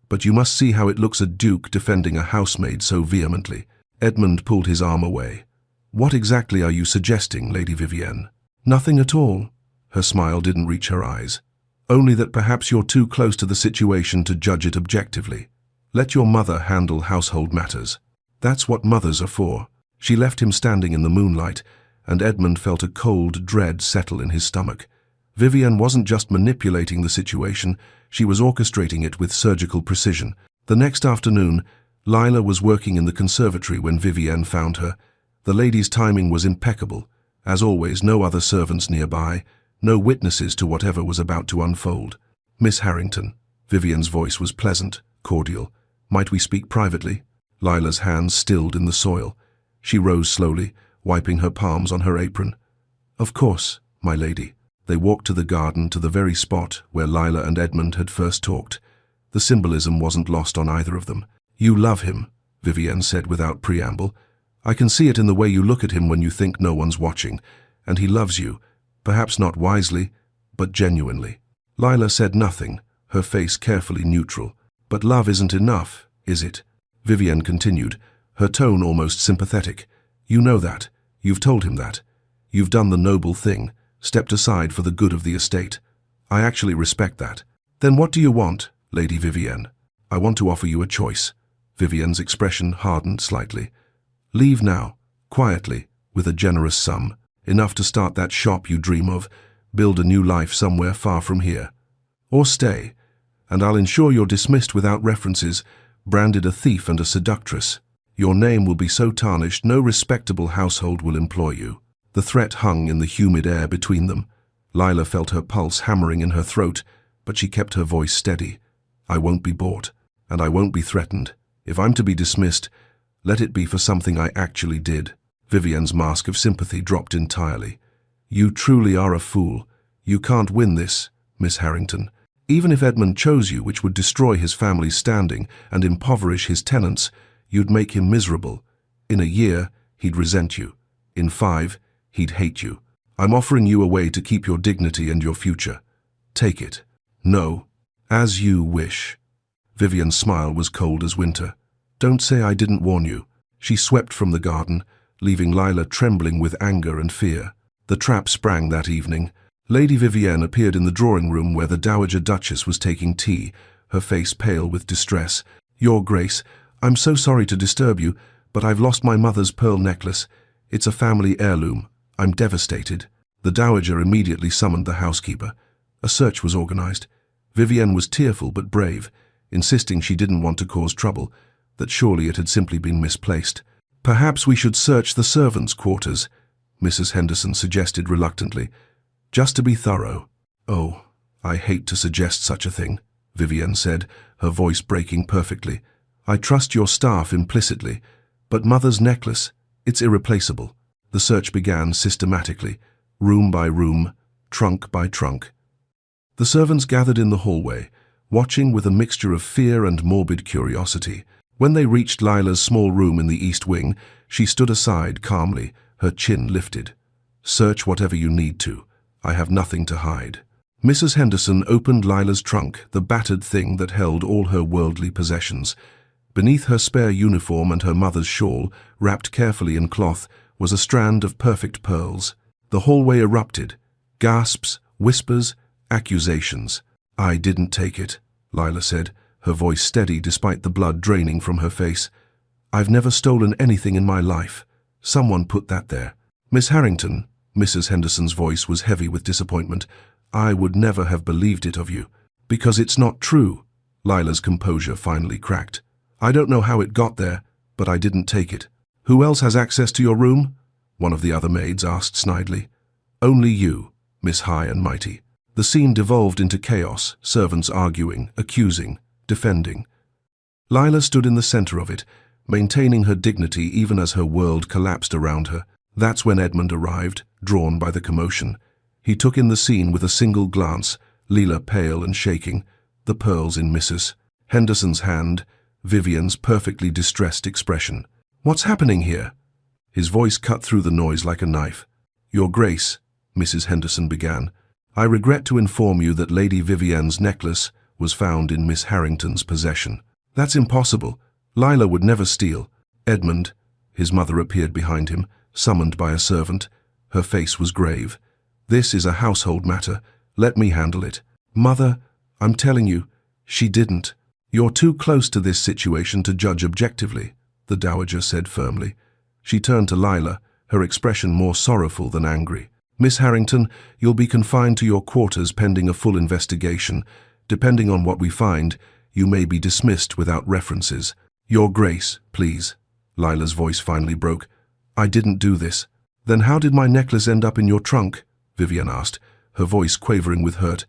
But you must see how it looks a duke defending a housemaid so vehemently." Edmund pulled his arm away. "What exactly are you suggesting, Lady Vivienne?" "Nothing at all." Her smile didn't reach her eyes. "Only that perhaps you're too close to the situation to judge it objectively. Let your mother handle household matters. That's what mothers are for." She left him standing in the moonlight, and Edmund felt a cold dread settle in his stomach. Vivienne wasn't just manipulating the situation, she was orchestrating it with surgical precision. The next afternoon, Lila was working in the conservatory when Vivienne found her. The lady's timing was impeccable. As always, no other servants nearby, no witnesses to whatever was about to unfold. "Miss Harrington." Vivienne's voice was pleasant, cordial. "Might we speak privately?" Lila's hands stilled in the soil. She rose slowly, wiping her palms on her apron. "Of course, my lady." They walked to the garden, to the very spot where Lila and Edmund had first talked. The symbolism wasn't lost on either of them. "You love him," Vivienne said without preamble. "I can see it in the way you look at him when you think no one's watching. And he loves you, perhaps not wisely, but genuinely." Lila said nothing, her face carefully neutral. "But love isn't enough, is it?" Vivienne continued, her tone almost sympathetic. "You know that. You've told him that. You've done the noble thing, stepped aside for the good of the estate. I actually respect that. Then what do you want, Lady Vivienne?" "I want to offer you a choice." Vivienne's expression hardened slightly. "Leave now, quietly, with a generous sum, enough to start that shop you dream of, build a new life somewhere far from here. Or stay, and I'll ensure you're dismissed without references, branded a thief and a seductress. Your name will be so tarnished no respectable household will employ you." The threat hung in the humid air between them. Lila felt her pulse hammering in her throat, but she kept her voice steady. "I won't be bought, and I won't be threatened. If I'm to be dismissed, let it be for something I actually did." Vivienne's mask of sympathy dropped entirely. "You truly are a fool. You can't win this, Miss Harrington. Even if Edmund chose you, which would destroy his family's standing and impoverish his tenants, you'd make him miserable. In a year, he'd resent you. In 5, he'd hate you. I'm offering you a way to keep your dignity and your future. Take it." "No." "As you wish." Vivienne's smile was cold as winter. "Don't say I didn't warn you." She swept from the garden, leaving Lila trembling with anger and fear. The trap sprang that evening. Lady Vivienne appeared in the drawing room where the Dowager Duchess was taking tea, her face pale with distress. "Your Grace, I'm so sorry to disturb you, but I've lost my mother's pearl necklace. It's a family heirloom. I'm devastated." The Dowager immediately summoned the housekeeper. A search was organized. Vivienne was tearful but brave, insisting she didn't want to cause trouble, that surely it had simply been misplaced. "Perhaps we should search the servants' quarters," Mrs. Henderson suggested reluctantly, "just to be thorough." "Oh, I hate to suggest such a thing," Vivienne said, her voice breaking perfectly. "I trust your staff implicitly, but Mother's necklace, it's irreplaceable." The search began systematically, room by room, trunk by trunk. The servants gathered in the hallway, watching with a mixture of fear and morbid curiosity. When they reached Lila's small room in the east wing, she stood aside calmly, her chin lifted. "Search whatever you need to. I have nothing to hide." Mrs. Henderson opened Lila's trunk, the battered thing that held all her worldly possessions. Beneath her spare uniform and her mother's shawl, wrapped carefully in cloth, was a strand of perfect pearls. The hallway erupted. Gasps, whispers, accusations. "I didn't take it," Lila said, her voice steady despite the blood draining from her face. "I've never stolen anything in my life. Someone put that there." "Miss Harrington," Mrs. Henderson's voice was heavy with disappointment, "I would never have believed it of you." "Because it's not true." Lila's composure finally cracked. "I don't know how it got there, but I didn't take it." "Who else has access to your room?" one of the other maids asked snidely. "Only you, Miss High and Mighty." The scene devolved into chaos, servants arguing, accusing, defending. Lila stood in the center of it, maintaining her dignity even as her world collapsed around her. That's when Edmund arrived, drawn by the commotion. He took in the scene with a single glance, Lila pale and shaking, the pearls in Mrs. Henderson's hand, Vivian's perfectly distressed expression. "What's happening here?" His voice cut through the noise like a knife. "Your Grace," Mrs. Henderson began, "I regret to inform you that Lady Vivian's necklace was found in Miss Harrington's possession." "That's impossible. Lila would never steal." "Edmund," his mother appeared behind him, summoned by a servant. Her face was grave. "This is a household matter. Let me handle it." "Mother, I'm telling you, she didn't." "You're too close to this situation to judge objectively," the dowager said firmly. She turned to Lila, her expression more sorrowful than angry. "Miss Harrington, you'll be confined to your quarters pending a full investigation. Depending on what we find, you may be dismissed without references." "Your Grace, please." Lila's voice finally broke. "I didn't do this." "Then how did my necklace end up in your trunk?" Vivian asked, her voice quavering with hurt.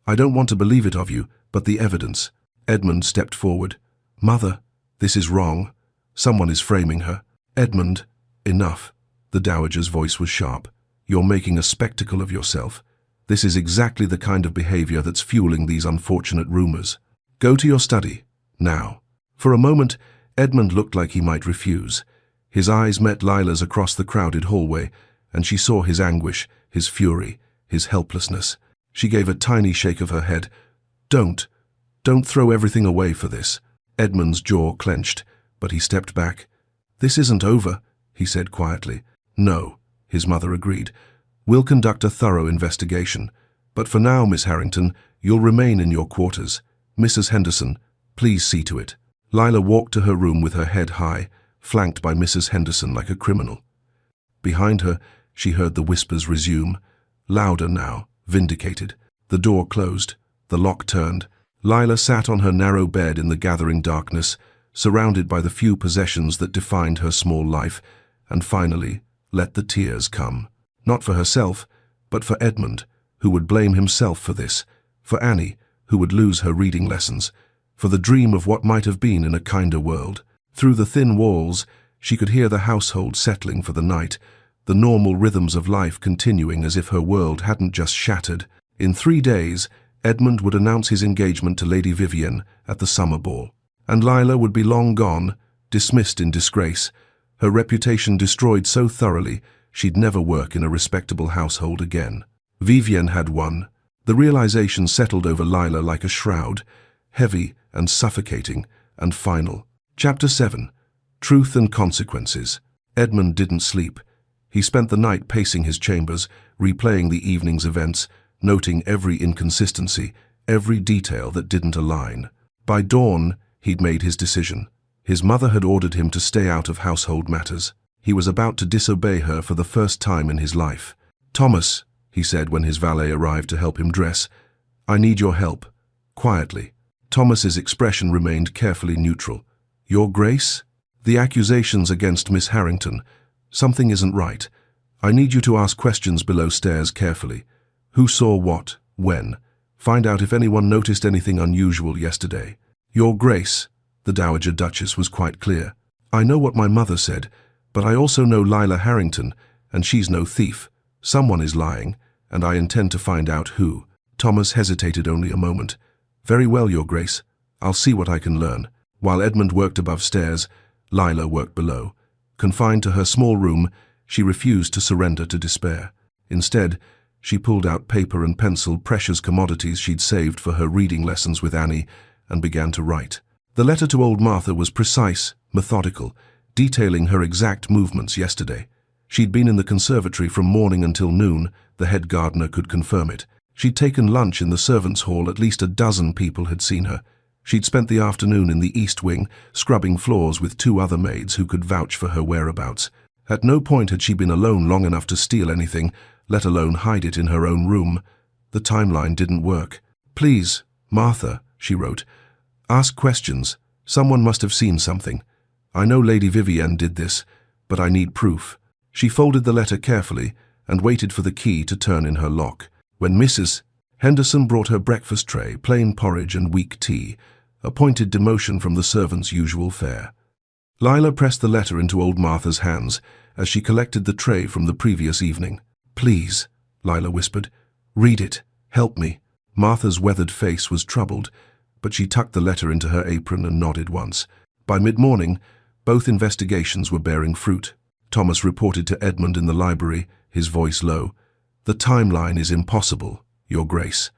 "I don't want to believe it of you, but the evidence." Edmund stepped forward. "Mother, this is wrong. Someone is framing her." "Edmund, enough." The dowager's voice was sharp. "You're making a spectacle of yourself. This is exactly the kind of behavior that's fueling these unfortunate rumors. Go to your study, now." For a moment, Edmund looked like he might refuse. His eyes met Lila's across the crowded hallway, and she saw his anguish, his fury, his helplessness. She gave a tiny shake of her head. Don't throw everything away for this." Edmund's jaw clenched, but he stepped back. "This isn't over," he said quietly. "No," his mother agreed. "We'll conduct a thorough investigation. But for now, Miss Harrington, you'll remain in your quarters. Mrs. Henderson, please see to it." Lila walked to her room with her head high, flanked by Mrs. Henderson like a criminal. Behind her, she heard the whispers resume, louder now, vindicated. The door closed. The lock turned. Lila sat on her narrow bed in the gathering darkness, surrounded by the few possessions that defined her small life, and finally let the tears come. Not for herself, but for Edmund, who would blame himself for this, for Annie, who would lose her reading lessons, for the dream of what might have been in a kinder world. Through the thin walls, she could hear the household settling for the night, the normal rhythms of life continuing as if her world hadn't just shattered. In 3 days, Edmund would announce his engagement to Lady Vivian at the summer ball. And Lila would be long gone, dismissed in disgrace, her reputation destroyed so thoroughly she'd never work in a respectable household again. Vivian had won. The realization settled over Lila like a shroud, heavy and suffocating and final. Chapter 7. Truth and Consequences. Edmund didn't sleep. He spent the night pacing his chambers, replaying the evening's events, noting every inconsistency, every detail that didn't align. By dawn, he'd made his decision. His mother had ordered him to stay out of household matters. He was about to disobey her for the first time in his life. "Thomas," he said when his valet arrived to help him dress, "I need your help." Quietly. Thomas's expression remained carefully neutral. "Your Grace?" "The accusations against Miss Harrington. Something isn't right. I need you to ask questions below stairs carefully. Who saw what, when? Find out if anyone noticed anything unusual yesterday." "Your Grace," the Dowager Duchess was quite clear. "I know what my mother said, but I also know Lila Harrington, and she's no thief. Someone is lying, and I intend to find out who." Thomas hesitated only a moment. "Very well, Your Grace. I'll see what I can learn." While Edmund worked above stairs, Lila worked below. Confined to her small room, she refused to surrender to despair. Instead, she pulled out paper and pencil, precious commodities she'd saved for her reading lessons with Annie, and began to write. The letter to old Martha was precise, methodical, detailing her exact movements yesterday. She'd been in the conservatory from morning until noon, the head gardener could confirm it. She'd taken lunch in the servants' hall, at least a dozen people had seen her. She'd spent the afternoon in the East Wing, scrubbing floors with 2 other maids who could vouch for her whereabouts. At no point had she been alone long enough to steal anything, let alone hide it in her own room. The timeline didn't work. "Please, Martha," she wrote, "ask questions. Someone must have seen something. I know Lady Vivian did this, but I need proof." She folded the letter carefully and waited for the key to turn in her lock. When Mrs. Henderson brought her breakfast tray, plain porridge and weak tea, a pointed demotion from the servant's usual fare. Lila pressed the letter into old Martha's hands as she collected the tray from the previous evening. "Please," Lila whispered. "Read it. Help me." Martha's weathered face was troubled, but she tucked the letter into her apron and nodded once. By mid-morning, both investigations were bearing fruit. Thomas reported to Edmund in the library, his voice low. "The timeline is impossible, Your Grace.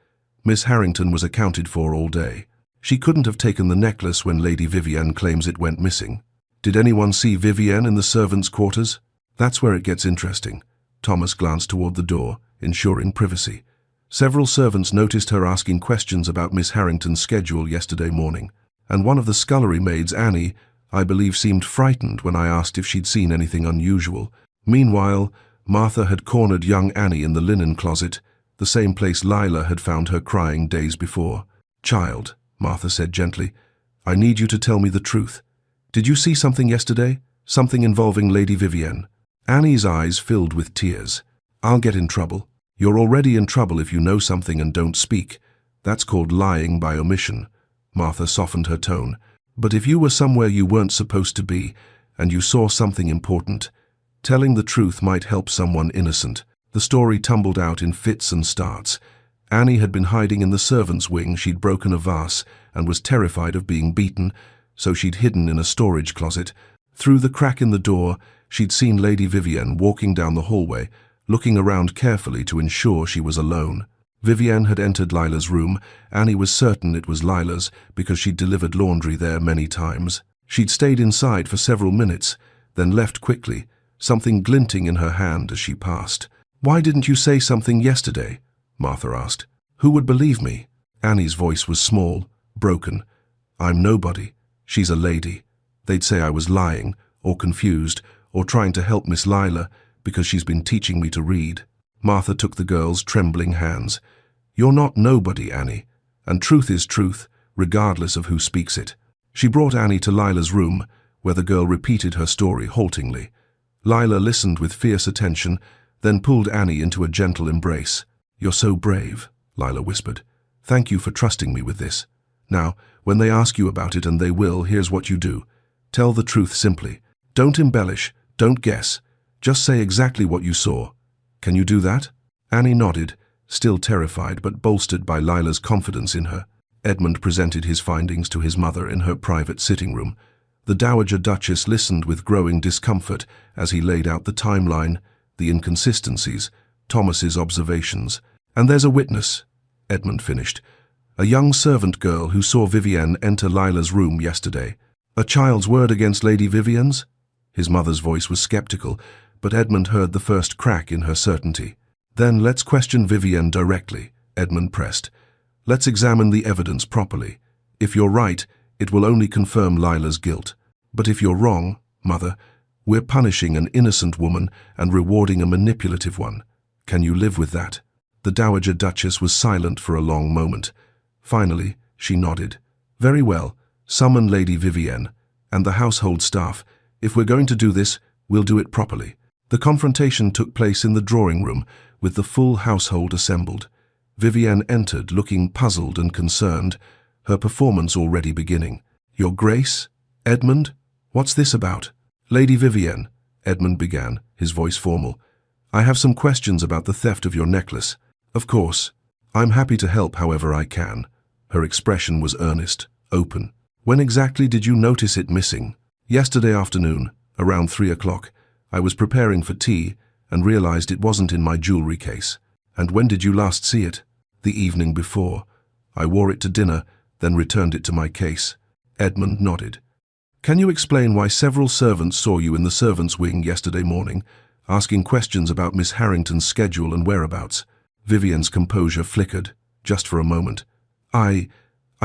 Miss Harrington was accounted for all day. She couldn't have taken the necklace when Lady Vivienne claims it went missing. Did anyone see Vivienne in the servants' quarters? That's where it gets interesting." Thomas glanced toward the door, ensuring privacy. "Several servants noticed her asking questions about Miss Harrington's schedule yesterday morning, and one of the scullery maids, Annie, I believe seemed frightened when I asked if she'd seen anything unusual. Meanwhile, Martha had cornered young Annie in the linen closet, the same place Lila had found her crying days before. "Child," Martha said gently, "I need you to tell me the truth. Did you see something yesterday? Something involving Lady Vivienne?" Annie's eyes filled with tears. "I'll get in trouble." "You're already in trouble if you know something and don't speak. That's called lying by omission." Martha softened her tone. "But if you were somewhere you weren't supposed to be, and you saw something important, telling the truth might help someone innocent." The story tumbled out in fits and starts. Annie had been hiding in the servants' wing. She'd broken a vase and was terrified of being beaten, so she'd hidden in a storage closet. Through the crack in the door, she'd seen Lady Vivienne walking down the hallway, looking around carefully to ensure she was alone. Vivienne had entered Lila's room. Annie was certain it was Lila's because she'd delivered laundry there many times. She'd stayed inside for several minutes, then left quickly, something glinting in her hand as she passed. "Why didn't you say something yesterday?" Martha asked. "Who would believe me?" Annie's voice was small, broken. "I'm nobody. She's a lady. They'd say I was lying, or confused, or trying to help Miss Lila because she's been teaching me to read." Martha took the girl's trembling hands. "You're not nobody, Annie, and truth is truth, regardless of who speaks it." She brought Annie to Lila's room, where the girl repeated her story haltingly. Lila listened with fierce attention, then pulled Annie into a gentle embrace. "You're so brave," Lila whispered. "Thank you for trusting me with this. Now, when they ask you about it, and they will, here's what you do. Tell the truth simply. Don't embellish, don't guess. Just say exactly what you saw. Can you do that?" Annie nodded, still terrified but bolstered by Lila's confidence in her. Edmund presented his findings to his mother in her private sitting room. The Dowager Duchess listened with growing discomfort as he laid out the timeline, the inconsistencies, Thomas's observations. "And there's a witness," Edmund finished. "A young servant girl who saw Vivienne enter Lila's room yesterday." "A child's word against Lady Vivienne's?" His mother's voice was skeptical, but Edmund heard the first crack in her certainty. "Then let's question Vivienne directly," Edmund pressed. "Let's examine the evidence properly. If you're right, it will only confirm Lila's guilt. But if you're wrong, Mother, we're punishing an innocent woman and rewarding a manipulative one. Can you live with that?" The Dowager Duchess was silent for a long moment. Finally, she nodded. "Very well. Summon Lady Vivienne and the household staff. If we're going to do this, we'll do it properly." The confrontation took place in the drawing room, with the full household assembled. Vivienne entered, looking puzzled and concerned, her performance already beginning. "Your Grace? Edmund? What's this about?" "Lady Vivienne," Edmund began, his voice formal. "I have some questions about the theft of your necklace." "Of course. I'm happy to help however I can." Her expression was earnest, open. "When exactly did you notice it missing?" "Yesterday afternoon, around 3 o'clock. I was preparing for tea and realized it wasn't in my jewelry case." "And when did you last see it?" "The evening before. I wore it to dinner, then returned it to my case." Edmund nodded. "Can you explain why several servants saw you in the servants' wing yesterday morning, asking questions about Miss Harrington's schedule and whereabouts?" Vivienne's composure flickered, just for a moment. I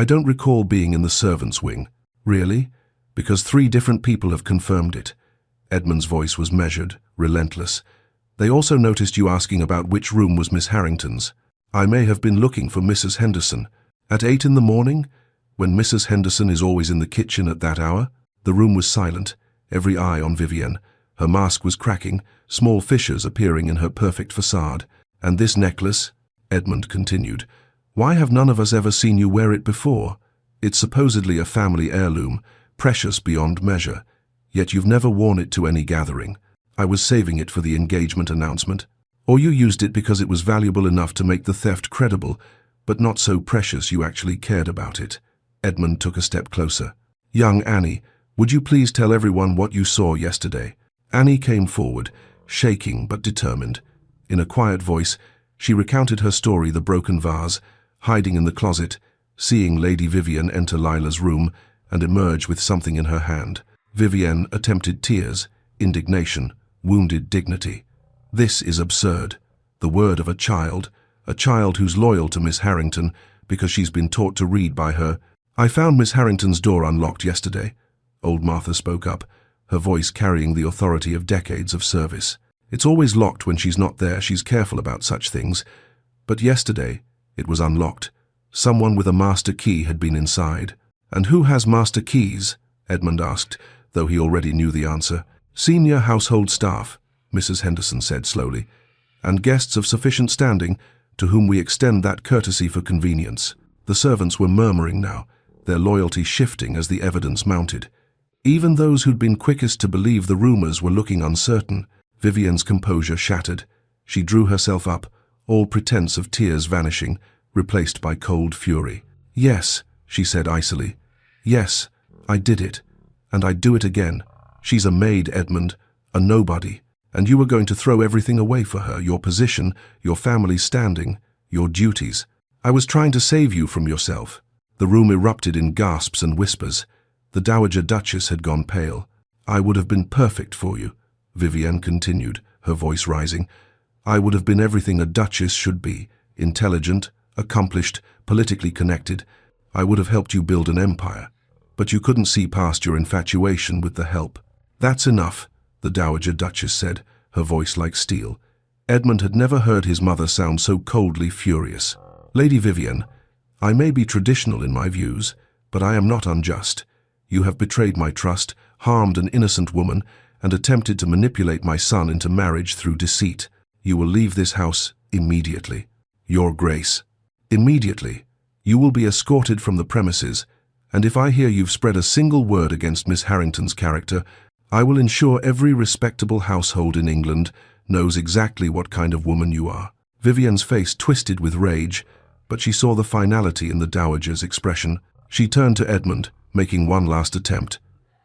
don't recall being in the servants' wing." "Really? Because 3 different people have confirmed it." Edmund's voice was measured, relentless. "They also noticed you asking about which room was Miss Harrington's." "I may have been looking for Mrs. Henderson." "At 8 in the morning? When Mrs. Henderson is always in the kitchen at that hour?" The room was silent, every eye on Vivienne. Her mask was cracking, small fissures appearing in her perfect facade. "And this necklace?" Edmund continued. Why have none of us ever seen you wear it before? It's supposedly a family heirloom, precious beyond measure, yet you've never worn it to any gathering. I was saving it for the engagement announcement. Or you used it because it was valuable enough to make the theft credible, but not so precious you actually cared about it. Edmund took a step closer. Young Annie, would you please tell everyone what you saw yesterday? Annie came forward, shaking but determined. In a quiet voice, she recounted her story, the broken vase, hiding in the closet, seeing Lady Vivienne enter Lila's room and emerge with something in her hand. Vivienne attempted tears, indignation, wounded dignity. This is absurd. The word of a child who's loyal to Miss Harrington because she's been taught to read by her. I found Miss Harrington's door unlocked yesterday. Old Martha spoke up, her voice carrying the authority of decades of service. It's always locked when she's not there. She's careful about such things. But yesterday, it was unlocked. Someone with a master key had been inside. And who has master keys? Edmund asked, though he already knew the answer. Senior household staff, Mrs. Henderson said slowly, and guests of sufficient standing to whom we extend that courtesy for convenience. The servants were murmuring now, their loyalty shifting as the evidence mounted. Even those who'd been quickest to believe the rumors were looking uncertain. Vivienne's composure shattered. She drew herself up, all pretense of tears vanishing, replaced by cold fury. Yes, she said icily. Yes, I did it. And I'd do it again. She's a maid, Edmund, a nobody. And you were going to throw everything away for her, your position, your family's standing, your duties. I was trying to save you from yourself. The room erupted in gasps and whispers. The Dowager Duchess had gone pale. I would have been perfect for you, Vivienne continued, her voice rising. I would have been everything a duchess should be, intelligent, accomplished, politically connected. I would have helped you build an empire. But you couldn't see past your infatuation with the help. That's enough, the Dowager Duchess said, her voice like steel. Edmund had never heard his mother sound so coldly furious. Lady Vivienne, I may be traditional in my views, but I am not unjust. You have betrayed my trust, harmed an innocent woman, and attempted to manipulate my son into marriage through deceit. You will leave this house immediately. Your Grace. Immediately. You will be escorted from the premises, and if I hear you've spread a single word against Miss Harrington's character, I will ensure every respectable household in England knows exactly what kind of woman you are. Vivienne's face twisted with rage, but she saw the finality in the Dowager's expression. She turned to Edmund, making one last attempt.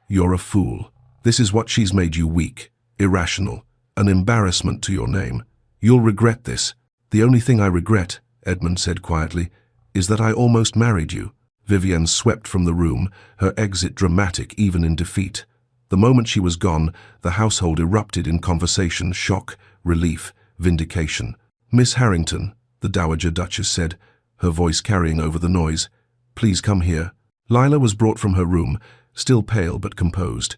You're a fool. This is what she's made you: weak, irrational, an embarrassment to your name. You'll regret this. The only thing I regret, Edmund said quietly, is that I almost married you. Vivienne swept from the room, her exit dramatic even in defeat. The moment she was gone, the household erupted in conversation, shock, relief, vindication. Miss Harrington, the Dowager Duchess said, her voice carrying over the noise, please come here. Lila was brought from her room, still pale but composed.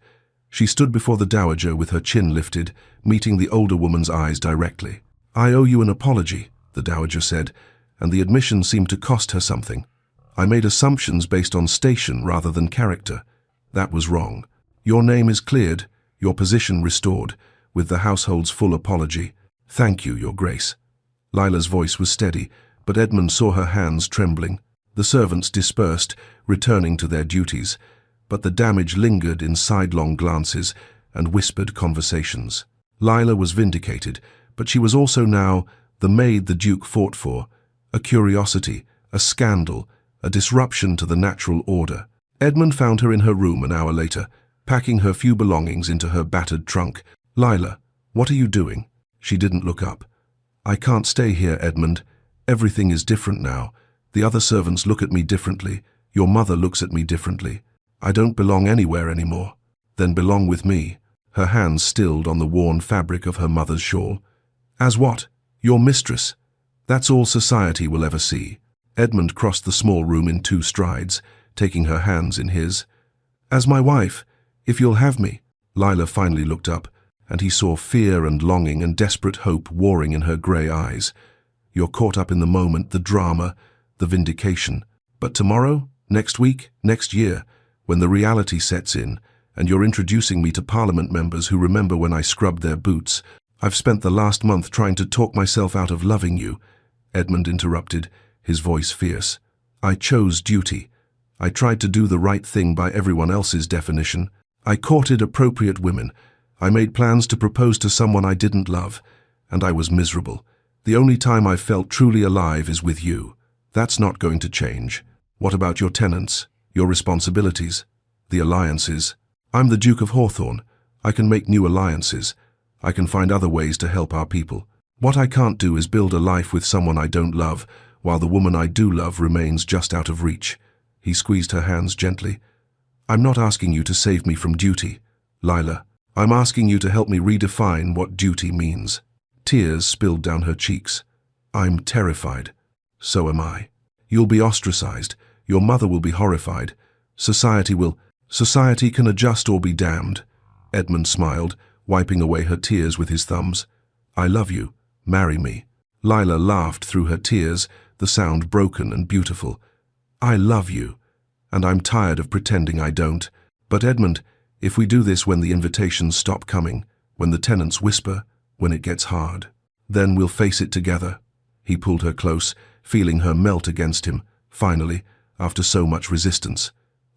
She stood before the Dowager with her chin lifted, meeting the older woman's eyes directly. I owe you an apology, the Dowager said, and the admission seemed to cost her something. I made assumptions based on station rather than character. That was wrong. Your name is cleared, your position restored, with the household's full apology. Thank you, Your Grace. Lila's voice was steady, but Edmund saw her hands trembling. The servants dispersed, returning to their duties, but the damage lingered in sidelong glances and whispered conversations. Lila was vindicated, but she was also now the maid the Duke fought for, a curiosity, a scandal, a disruption to the natural order. Edmund found her in her room an hour later, packing her few belongings into her battered trunk. Lila, what are you doing? She didn't look up. I can't stay here, Edmund. Everything is different now. The other servants look at me differently. Your mother looks at me differently. I don't belong anywhere anymore. Then belong with me. Her hands stilled on the worn fabric of her mother's shawl. As what? Your mistress. That's all society will ever see. Edmund crossed the small room in 2 strides, taking her hands in his. As my wife, if you'll have me. Lila finally looked up, and he saw fear and longing and desperate hope warring in her grey eyes. You're caught up in the moment, the drama, the vindication. But tomorrow, next week, next year, when the reality sets in, and you're introducing me to Parliament members who remember when I scrubbed their boots, I've spent the last month trying to talk myself out of loving you, Edmund interrupted, his voice fierce. I chose duty. I tried to do the right thing by everyone else's definition. I courted appropriate women. I made plans to propose to someone I didn't love, and I was miserable. The only time I felt truly alive is with you. That's not going to change. What about your tenants, your responsibilities, the alliances? I'm the Duke of Hawthorne. I can make new alliances. I can find other ways to help our people. What I can't do is build a life with someone I don't love, while the woman I do love remains just out of reach. He squeezed her hands gently. I'm not asking you to save me from duty, Lila. I'm asking you to help me redefine what duty means. Tears spilled down her cheeks. I'm terrified. So am I. You'll be ostracized. Your mother will be horrified. Society can adjust or be damned. Edmund smiled, wiping away her tears with his thumbs. I love you. Marry me. Lila laughed through her tears, the sound broken and beautiful. I love you, and I'm tired of pretending I don't. But Edmund, if we do this when the invitations stop coming, when the tenants whisper, when it gets hard, then we'll face it together. He pulled her close, feeling her melt against him, finally, after so much resistance.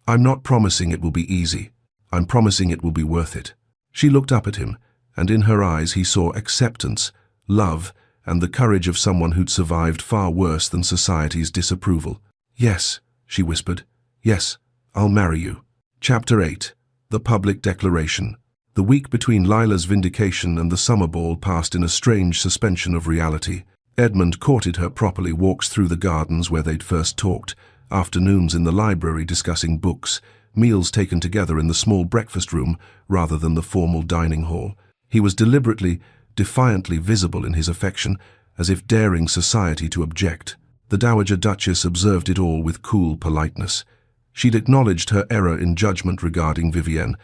I'm not promising it will be easy. I'm promising it will be worth it. She looked up at him, and in her eyes he saw acceptance, love, and the courage of someone who'd survived far worse than society's disapproval. Yes, she whispered. Yes, I'll marry you. Chapter 8. The Public Declaration. The week between Lila's vindication and the summer ball passed in a strange suspension of reality. Edmund courted her properly, walks through the gardens where they'd first talked, afternoons in the library discussing books, meals taken together in the small breakfast room rather than the formal dining hall. He was deliberately, defiantly visible in his affection, as if daring society to object. The Dowager Duchess observed it all with cool politeness. She'd acknowledged her error in judgment regarding Vivienne,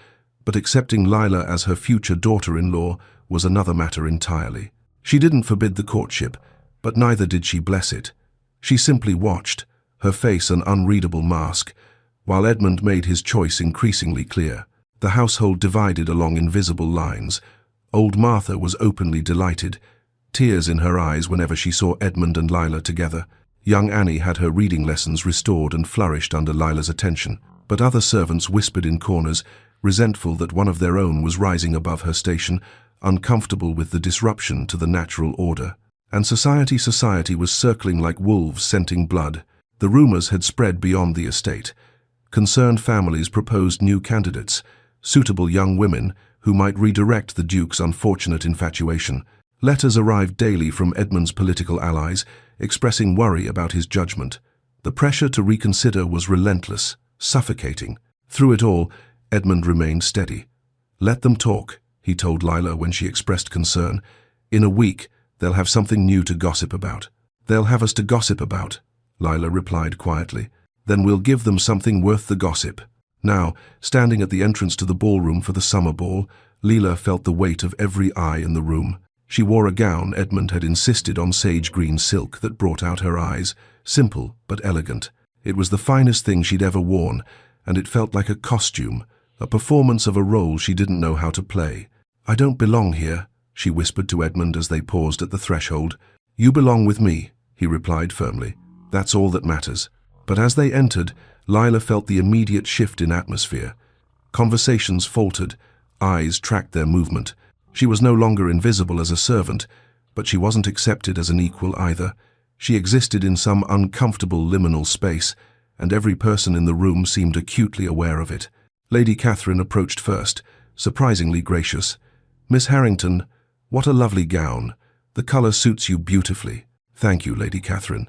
but accepting Lila as her future daughter-in-law was another matter entirely. She didn't forbid the courtship, but neither did she bless it. She simply watched, her face an unreadable mask, while Edmund made his choice increasingly clear. The household divided along invisible lines. Old Martha was openly delighted, tears in her eyes whenever she saw Edmund and Lila together. Young Annie had her reading lessons restored and flourished under Lila's attention, but other servants whispered in corners, resentful that one of their own was rising above her station, uncomfortable with the disruption to the natural order. And society was circling like wolves scenting blood. The rumors had spread beyond the estate. Concerned families proposed new candidates, suitable young women who might redirect the Duke's unfortunate infatuation. Letters arrived daily from Edmund's political allies, expressing worry about his judgment. The pressure to reconsider was relentless, suffocating. Through it all, Edmund remained steady. Let them talk, he told Lila when she expressed concern. In a week, they'll have something new to gossip about. They'll have us to gossip about, Lila replied quietly. Then we'll give them something worth the gossip. Now, standing at the entrance to the ballroom for the summer ball, Lila felt the weight of every eye in the room. She wore a gown Edmund had insisted on sage green silk that brought out her eyes, simple but elegant. It was the finest thing she'd ever worn, and it felt like a costume, a performance of a role she didn't know how to play. I don't belong here, she whispered to Edmund as they paused at the threshold. You belong with me, he replied firmly. That's all that matters. But as they entered, Lila felt the immediate shift in atmosphere. Conversations faltered, eyes tracked their movement. She was no longer invisible as a servant, but she wasn't accepted as an equal either. She existed in some uncomfortable liminal space, and every person in the room seemed acutely aware of it. Lady Catherine approached first, surprisingly gracious. Miss Harrington, what a lovely gown. The color suits you beautifully. Thank you, Lady Catherine.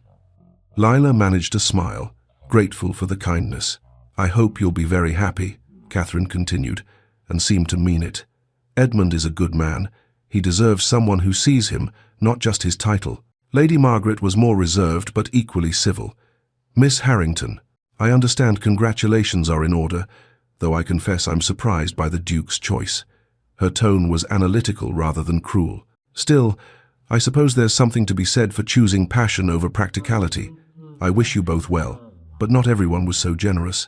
Lila managed a smile, grateful for the kindness. I hope you'll be very happy, Catherine continued, and seemed to mean it. Edmund is a good man. He deserves someone who sees him, not just his title. Lady Margaret was more reserved but equally civil. Miss Harrington, I understand congratulations are in order, though I confess I'm surprised by the Duke's choice. Her tone was analytical rather than cruel. Still, I suppose there's something to be said for choosing passion over practicality. I wish you both well, but not everyone was so generous.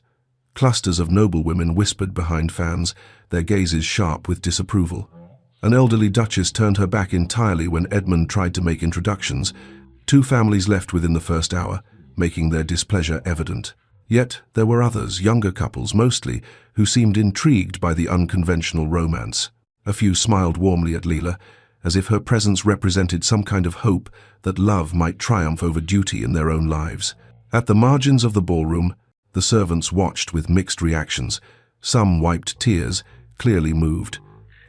Clusters of noblewomen whispered behind fans, their gazes sharp with disapproval. An elderly duchess turned her back entirely when Edmund tried to make introductions. 2 families left within the first hour, making their displeasure evident. Yet there were others, younger couples mostly, who seemed intrigued by the unconventional romance. A few smiled warmly at Leela, as if her presence represented some kind of hope that love might triumph over duty in their own lives. At the margins of the ballroom, the servants watched with mixed reactions. Some wiped tears, clearly moved.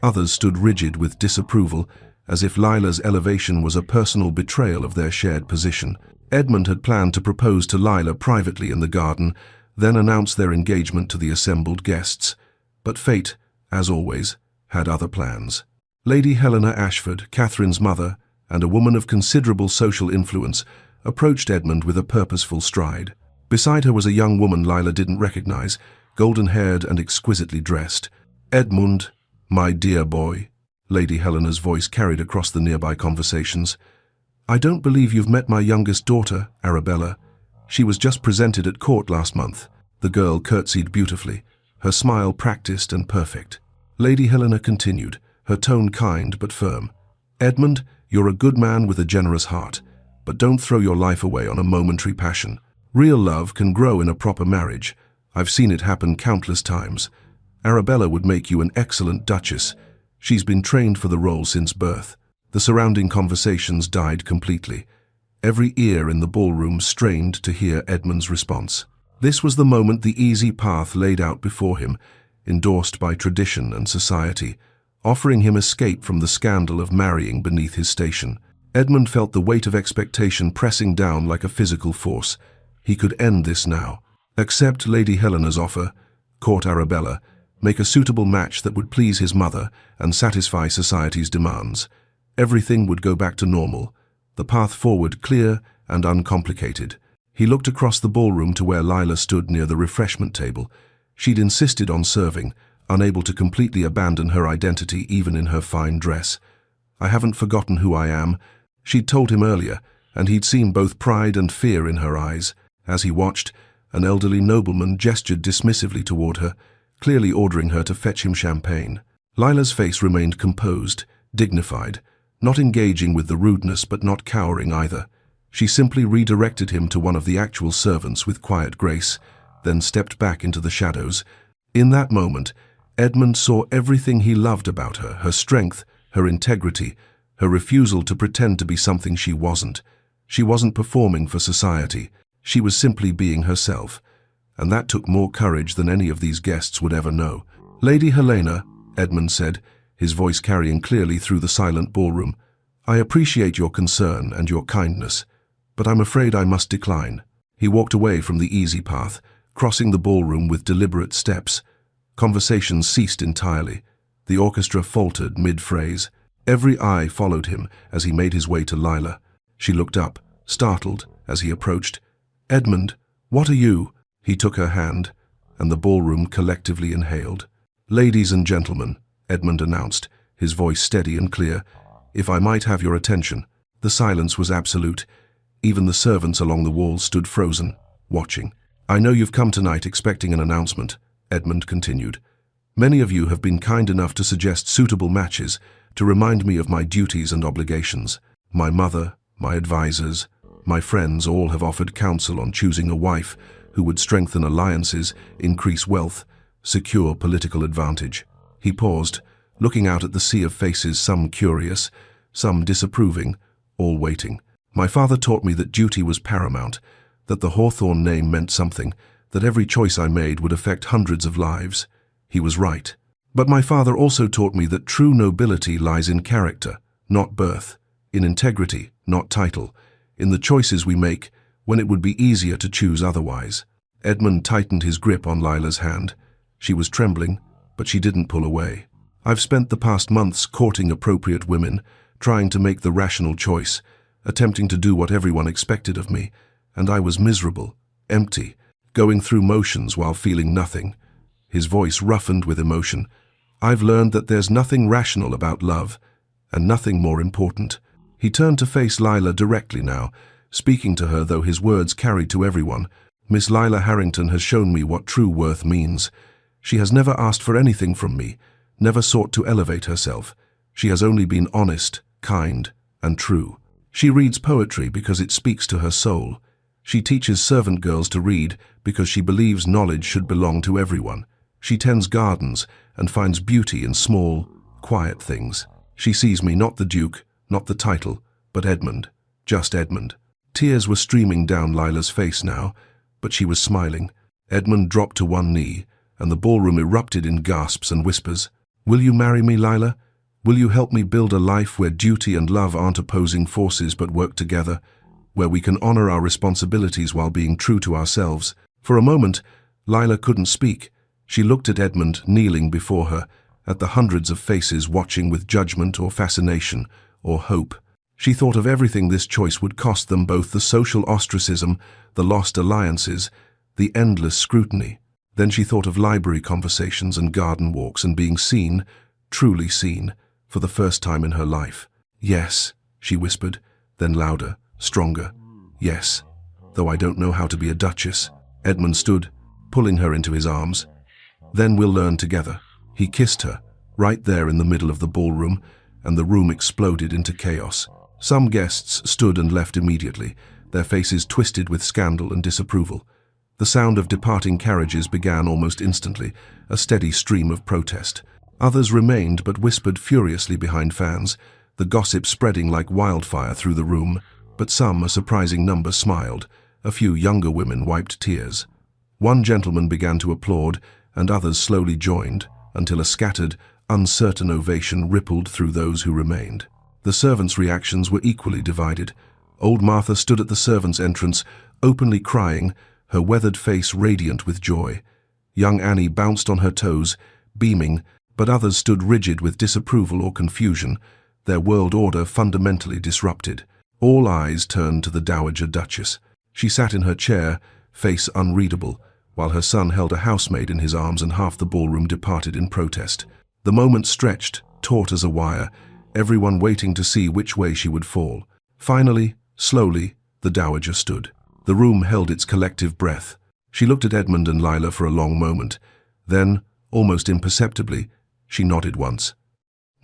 Others stood rigid with disapproval, as if Lila's elevation was a personal betrayal of their shared position. Edmund had planned to propose to Lila privately in the garden, then announce their engagement to the assembled guests. But fate, as always, had other plans. Lady Helena Ashford, Catherine's mother, and a woman of considerable social influence, approached Edmund with a purposeful stride. Beside her was a young woman Lila didn't recognize, golden-haired and exquisitely dressed. "Edmund, my dear boy," Lady Helena's voice carried across the nearby conversations. "I don't believe you've met my youngest daughter, Arabella. She was just presented at court last month." The girl curtsied beautifully, her smile practiced and perfect. Lady Helena continued, her tone kind but firm. "Edmund, you're a good man with a generous heart, but don't throw your life away on a momentary passion. Real love can grow in a proper marriage. I've seen it happen countless times. Arabella would make you an excellent duchess. She's been trained for the role since birth." The surrounding conversations died completely. Every ear in the ballroom strained to hear Edmund's response. This was the moment the easy path laid out before him, endorsed by tradition and society, offering him escape from the scandal of marrying beneath his station. Edmund felt the weight of expectation pressing down like a physical force. He could end this now. Accept Lady Helena's offer, court Arabella, make a suitable match that would please his mother and satisfy society's demands. Everything would go back to normal, the path forward clear and uncomplicated. He looked across the ballroom to where Lila stood near the refreshment table. She'd insisted on serving, unable to completely abandon her identity even in her fine dress. "I haven't forgotten who I am," she'd told him earlier, and he'd seen both pride and fear in her eyes. As he watched, an elderly nobleman gestured dismissively toward her, clearly ordering her to fetch him champagne. Lila's face remained composed, dignified, not engaging with the rudeness but not cowering either. She simply redirected him to one of the actual servants with quiet grace, then stepped back into the shadows. In that moment, Edmund saw everything he loved about her, her strength, her integrity, her refusal to pretend to be something she wasn't. She wasn't performing for society. She was simply being herself, and that took more courage than any of these guests would ever know. "Lady Helena," Edmund said, his voice carrying clearly through the silent ballroom, "I appreciate your concern and your kindness, but I'm afraid I must decline." He walked away from the easy path, crossing the ballroom with deliberate steps. Conversations ceased entirely. The orchestra faltered mid-phrase. Every eye followed him as he made his way to Lila. She looked up, startled, as he approached. "Edmund, what are you?" He took her hand, and the ballroom collectively inhaled. "Ladies and gentlemen," Edmund announced, his voice steady and clear, "if I might have your attention." The silence was absolute. Even the servants along the walls stood frozen, watching. "I know you've come tonight expecting an announcement," Edmund continued. "Many of you have been kind enough to suggest suitable matches to remind me of my duties and obligations. My mother, my advisors, my friends all have offered counsel on choosing a wife who would strengthen alliances, increase wealth, secure political advantage." He paused, looking out at the sea of faces, some curious, some disapproving, all waiting. "My father taught me that duty was paramount, that the Hawthorne name meant something, that every choice I made would affect hundreds of lives. He was right. But my father also taught me that true nobility lies in character, not birth, in integrity, not title, in the choices we make when it would be easier to choose otherwise." Edmund tightened his grip on Lila's hand. She was trembling, but she didn't pull away. "I've spent the past months courting appropriate women, trying to make the rational choice, attempting to do what everyone expected of me, and I was miserable, empty, going through motions while feeling nothing." His voice roughened with emotion. "I've learned that there's nothing rational about love, and nothing more important." He turned to face Lila directly now, speaking to her though his words carried to everyone. "Miss Lila Harrington has shown me what true worth means. She has never asked for anything from me, never sought to elevate herself. She has only been honest, kind, and true. She reads poetry because it speaks to her soul. She teaches servant girls to read because she believes knowledge should belong to everyone. She tends gardens and finds beauty in small, quiet things. She sees me, not the Duke, not the title, but Edmund, just Edmund. Tears were streaming down Lila's face now, but she was smiling. Edmund dropped to one knee, and the ballroom erupted in gasps and whispers. "Will you marry me, Lila? Will you help me build a life where duty and love aren't opposing forces but work together? Where we can honor our responsibilities while being true to ourselves?" For a moment, Lila couldn't speak. She looked at Edmund kneeling before her, at the hundreds of faces watching with judgment or fascination or hope. She thought of everything this choice would cost them, both the social ostracism, the lost alliances, the endless scrutiny. Then she thought of library conversations and garden walks and being seen, truly seen, for the first time in her life. "Yes," she whispered, then louder, stronger. "Yes, though I don't know how to be a duchess." Edmund stood, pulling her into his arms. "Then we'll learn together." He kissed her, right there in the middle of the ballroom, and the room exploded into chaos. Some guests stood and left immediately, their faces twisted with scandal and disapproval. The sound of departing carriages began almost instantly, a steady stream of protest. Others remained but whispered furiously behind fans, the gossip spreading like wildfire through the room. But some, a surprising number, smiled. A few younger women wiped tears. One gentleman began to applaud, and others slowly joined, until a scattered, uncertain ovation rippled through those who remained. The servants' reactions were equally divided. Old Martha stood at the servants' entrance, openly crying, her weathered face radiant with joy. Young Annie bounced on her toes, beaming, but others stood rigid with disapproval or confusion, their world order fundamentally disrupted. All eyes turned to the Dowager Duchess. She sat in her chair, face unreadable, while her son held a housemaid in his arms, and half the ballroom departed in protest. The moment stretched, taut as a wire, everyone waiting to see which way she would fall. Finally, slowly, the Dowager stood. The room held its collective breath. She looked at Edmund and Lila for a long moment. Then, almost imperceptibly, she nodded once.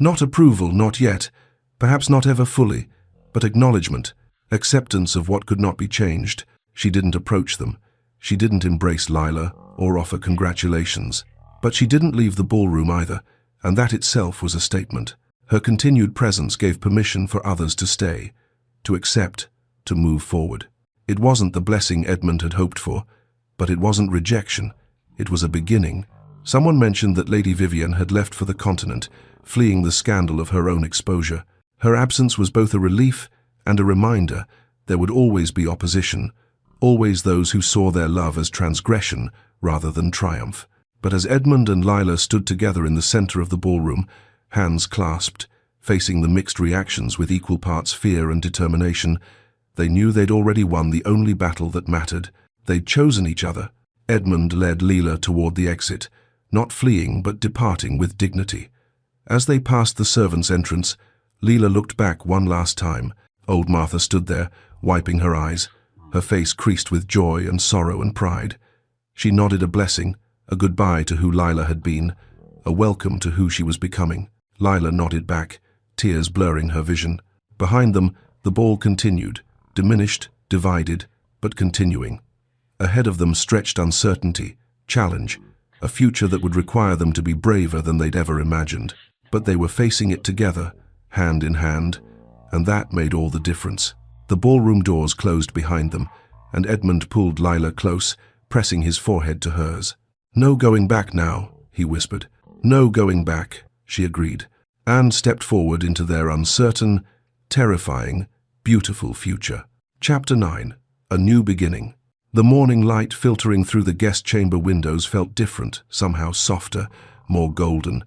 Not approval, not yet, perhaps not ever fully, but acknowledgement, acceptance of what could not be changed. She didn't approach them. She didn't embrace Lila or offer congratulations. But she didn't leave the ballroom either, and that itself was a statement. Her continued presence gave permission for others to stay, to accept, to move forward. It wasn't the blessing Edmund had hoped for, but it wasn't rejection. It was a beginning. Someone mentioned that Lady Vivian had left for the continent, fleeing the scandal of her own exposure. Her absence was both a relief and a reminder there would always be opposition, always those who saw their love as transgression rather than triumph. But as Edmund and Lila stood together in the center of the ballroom, hands clasped, facing the mixed reactions with equal parts fear and determination, they knew they'd already won the only battle that mattered. They'd chosen each other. Edmund led Lila toward the exit, not fleeing but departing with dignity. As they passed the servants' entrance, Lila looked back one last time. Old Martha stood there, wiping her eyes, her face creased with joy and sorrow and pride. She nodded a blessing, a goodbye to who Lila had been, a welcome to who she was becoming. Lila nodded back, tears blurring her vision. Behind them, the ball continued, diminished, divided, but continuing. Ahead of them stretched uncertainty, challenge, a future that would require them to be braver than they'd ever imagined. But they were facing it together, hand in hand, and that made all the difference. The ballroom doors closed behind them, and Edmund pulled Lila close, pressing his forehead to hers. "No going back now," he whispered. "No going back," she agreed, and stepped forward into their uncertain, terrifying, beautiful future. Chapter 9. A New Beginning. The morning light filtering through the guest chamber windows felt different, somehow softer, more golden,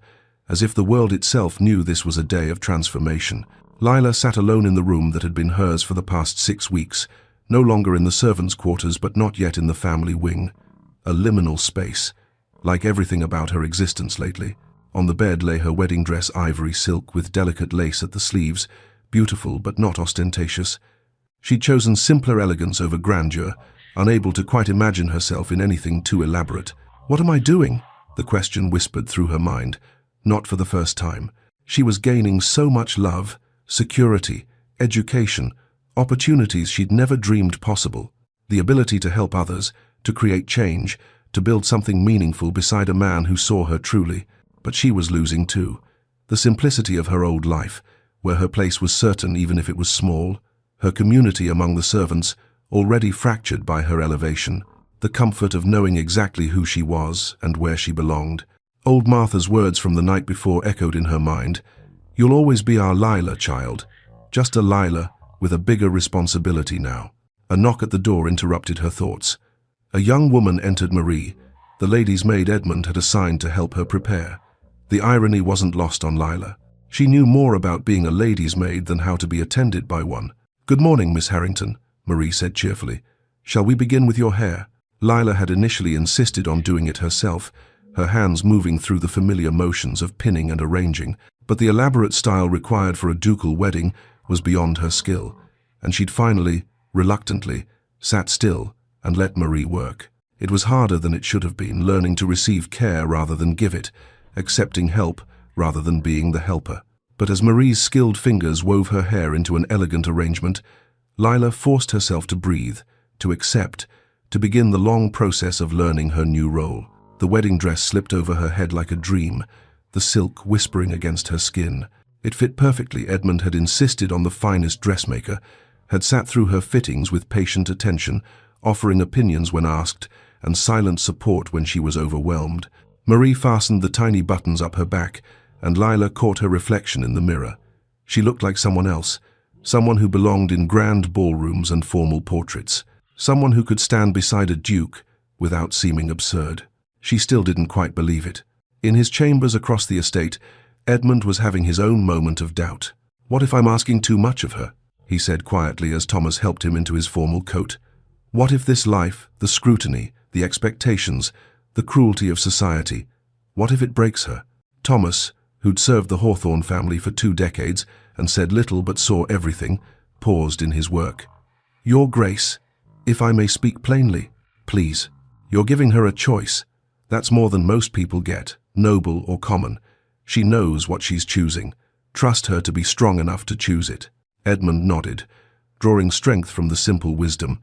as if the world itself knew this was a day of transformation. Lila sat alone in the room that had been hers for the past 6 weeks, no longer in the servants' quarters but not yet in the family wing. A liminal space, like everything about her existence lately. On the bed lay her wedding dress, ivory silk with delicate lace at the sleeves, beautiful but not ostentatious. She'd chosen simpler elegance over grandeur, unable to quite imagine herself in anything too elaborate. "What am I doing?" the question whispered through her mind. Not for the first time. She was gaining so much love, security, education, opportunities she'd never dreamed possible. the ability to help others, to create change, to build something meaningful beside a man who saw her truly. But she was losing too. The simplicity of her old life, where her place was certain even if it was small, her community among the servants, already fractured by her elevation, the comfort of knowing exactly who she was and where she belonged. Old Martha's words from the night before echoed in her mind. "You'll always be our Lila, child. Just a Lila with a bigger responsibility now." A knock at the door interrupted her thoughts. A young woman entered Marie, the lady's maid Edmund had assigned to help her prepare. The irony wasn't lost on Lila. She knew more about being a lady's maid than how to be attended by one. "Good morning, Miss Harrington," Marie said cheerfully. "Shall we begin with your hair?" Lila had initially insisted on doing it herself, her hands moving through the familiar motions of pinning and arranging, but the elaborate style required for a ducal wedding was beyond her skill, and she'd finally, reluctantly, sat still and let Marie work. It was harder than it should have been, learning to receive care rather than give it, accepting help rather than being the helper. But as Marie's skilled fingers wove her hair into an elegant arrangement, Lila forced herself to breathe, to accept, to begin the long process of learning her new role. The wedding dress slipped over her head like a dream, the silk whispering against her skin. It fit perfectly. Edmund had insisted on the finest dressmaker, had sat through her fittings with patient attention, offering opinions when asked, and silent support when she was overwhelmed. Marie fastened the tiny buttons up her back, and Lila caught her reflection in the mirror. She looked like someone else, someone who belonged in grand ballrooms and formal portraits, someone who could stand beside a duke without seeming absurd. She still didn't quite believe it. In his chambers across the estate, Edmund was having his own moment of doubt. "What if I'm asking too much of her?" he said quietly as Thomas helped him into his formal coat. "What if this life, the scrutiny, the expectations, the cruelty of society, what if it breaks her?" Thomas, who'd served the Hawthorne family for 2 decades and said little but saw everything, paused in his work. "Your Grace, if I may speak plainly, please. You're giving her a choice. That's more than most people get, noble or common. She knows what she's choosing. Trust her to be strong enough to choose it." Edmund nodded, drawing strength from the simple wisdom.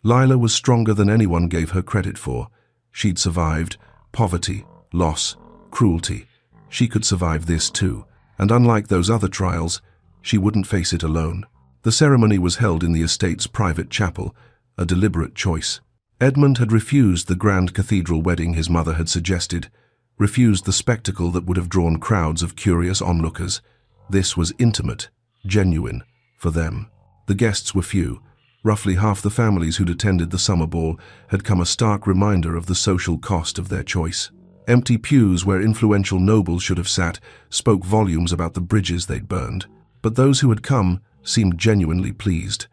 Lila was stronger than anyone gave her credit for. She'd survived poverty, loss, cruelty. She could survive this too, and unlike those other trials, she wouldn't face it alone. The ceremony was held in the estate's private chapel, a deliberate choice. Edmund had refused the grand cathedral wedding his mother had suggested, refused the spectacle that would have drawn crowds of curious onlookers. This was intimate, genuine, for them. The guests were few. Roughly half the families who'd attended the summer ball had come a stark reminder of the social cost of their choice. Empty pews where influential nobles should have sat spoke volumes about the bridges they'd burned. But those who had come seemed genuinely pleased.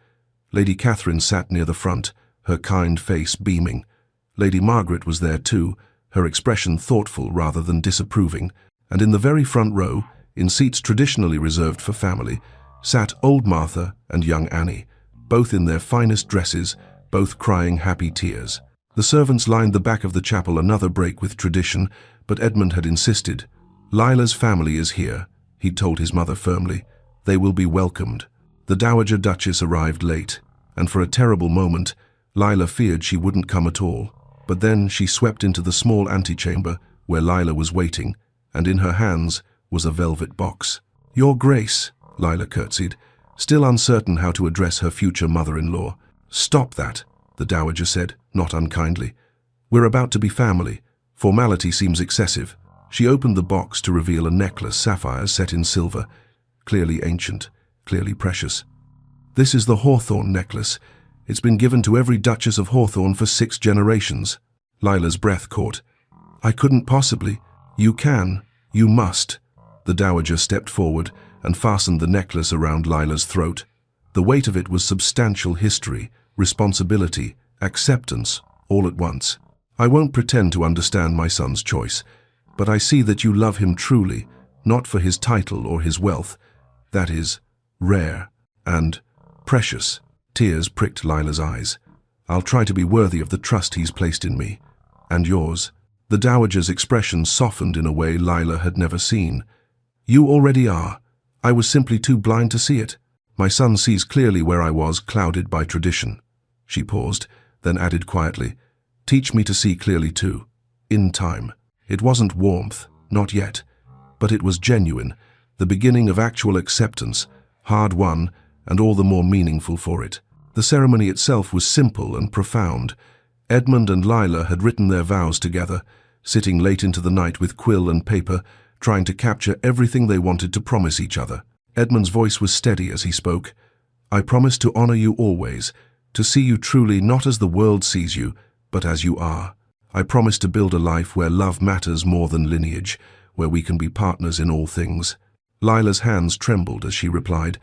Lady Catherine sat near the front, her kind face beaming. Lady Margaret was there too, her expression thoughtful rather than disapproving, and in the very front row, in seats traditionally reserved for family, sat old Martha and young Annie, both in their finest dresses, both crying happy tears. The servants lined the back of the chapel, another break with tradition, but Edmund had insisted. "Lila's family is here," he told his mother firmly. "They will be welcomed." The Dowager Duchess arrived late, and for a terrible moment, Lila feared she wouldn't come at all. But then she swept into the small antechamber where Lila was waiting, and in her hands was a velvet box. "Your Grace," Lila curtsied, still uncertain how to address her future mother-in-law. "Stop that," the Dowager said, not unkindly. "We're about to be family. Formality seems excessive." She opened the box to reveal a necklace, sapphires set in silver, clearly ancient, clearly precious. "This is the Hawthorne necklace. It's been given to every Duchess of Hawthorne for 6 generations. Lila's breath caught. "I couldn't possibly." "You can. You must." The Dowager stepped forward and fastened the necklace around Lila's throat. The weight of it was substantial: history, responsibility, acceptance, all at once. "I won't pretend to understand my son's choice, but I see that you love him truly, not for his title or his wealth. That is rare and precious." Tears pricked Lila's eyes. "I'll try to be worthy of the trust he's placed in me. And yours." The Dowager's expression softened in a way Lila had never seen. "You already are. I was simply too blind to see it. My son sees clearly where I was, clouded by tradition." She paused, then added quietly, "Teach me to see clearly too. In time." It wasn't warmth, not yet, but it was genuine, the beginning of actual acceptance, hard-won and all the more meaningful for it. The ceremony itself was simple and profound. Edmund and Lila had written their vows together, sitting late into the night with quill and paper, trying to capture everything they wanted to promise each other. Edmund's voice was steady as he spoke. "I promise to honor you always, to see you truly not as the world sees you, but as you are. I promise to build a life where love matters more than lineage, where we can be partners in all things." Lila's hands trembled as she replied,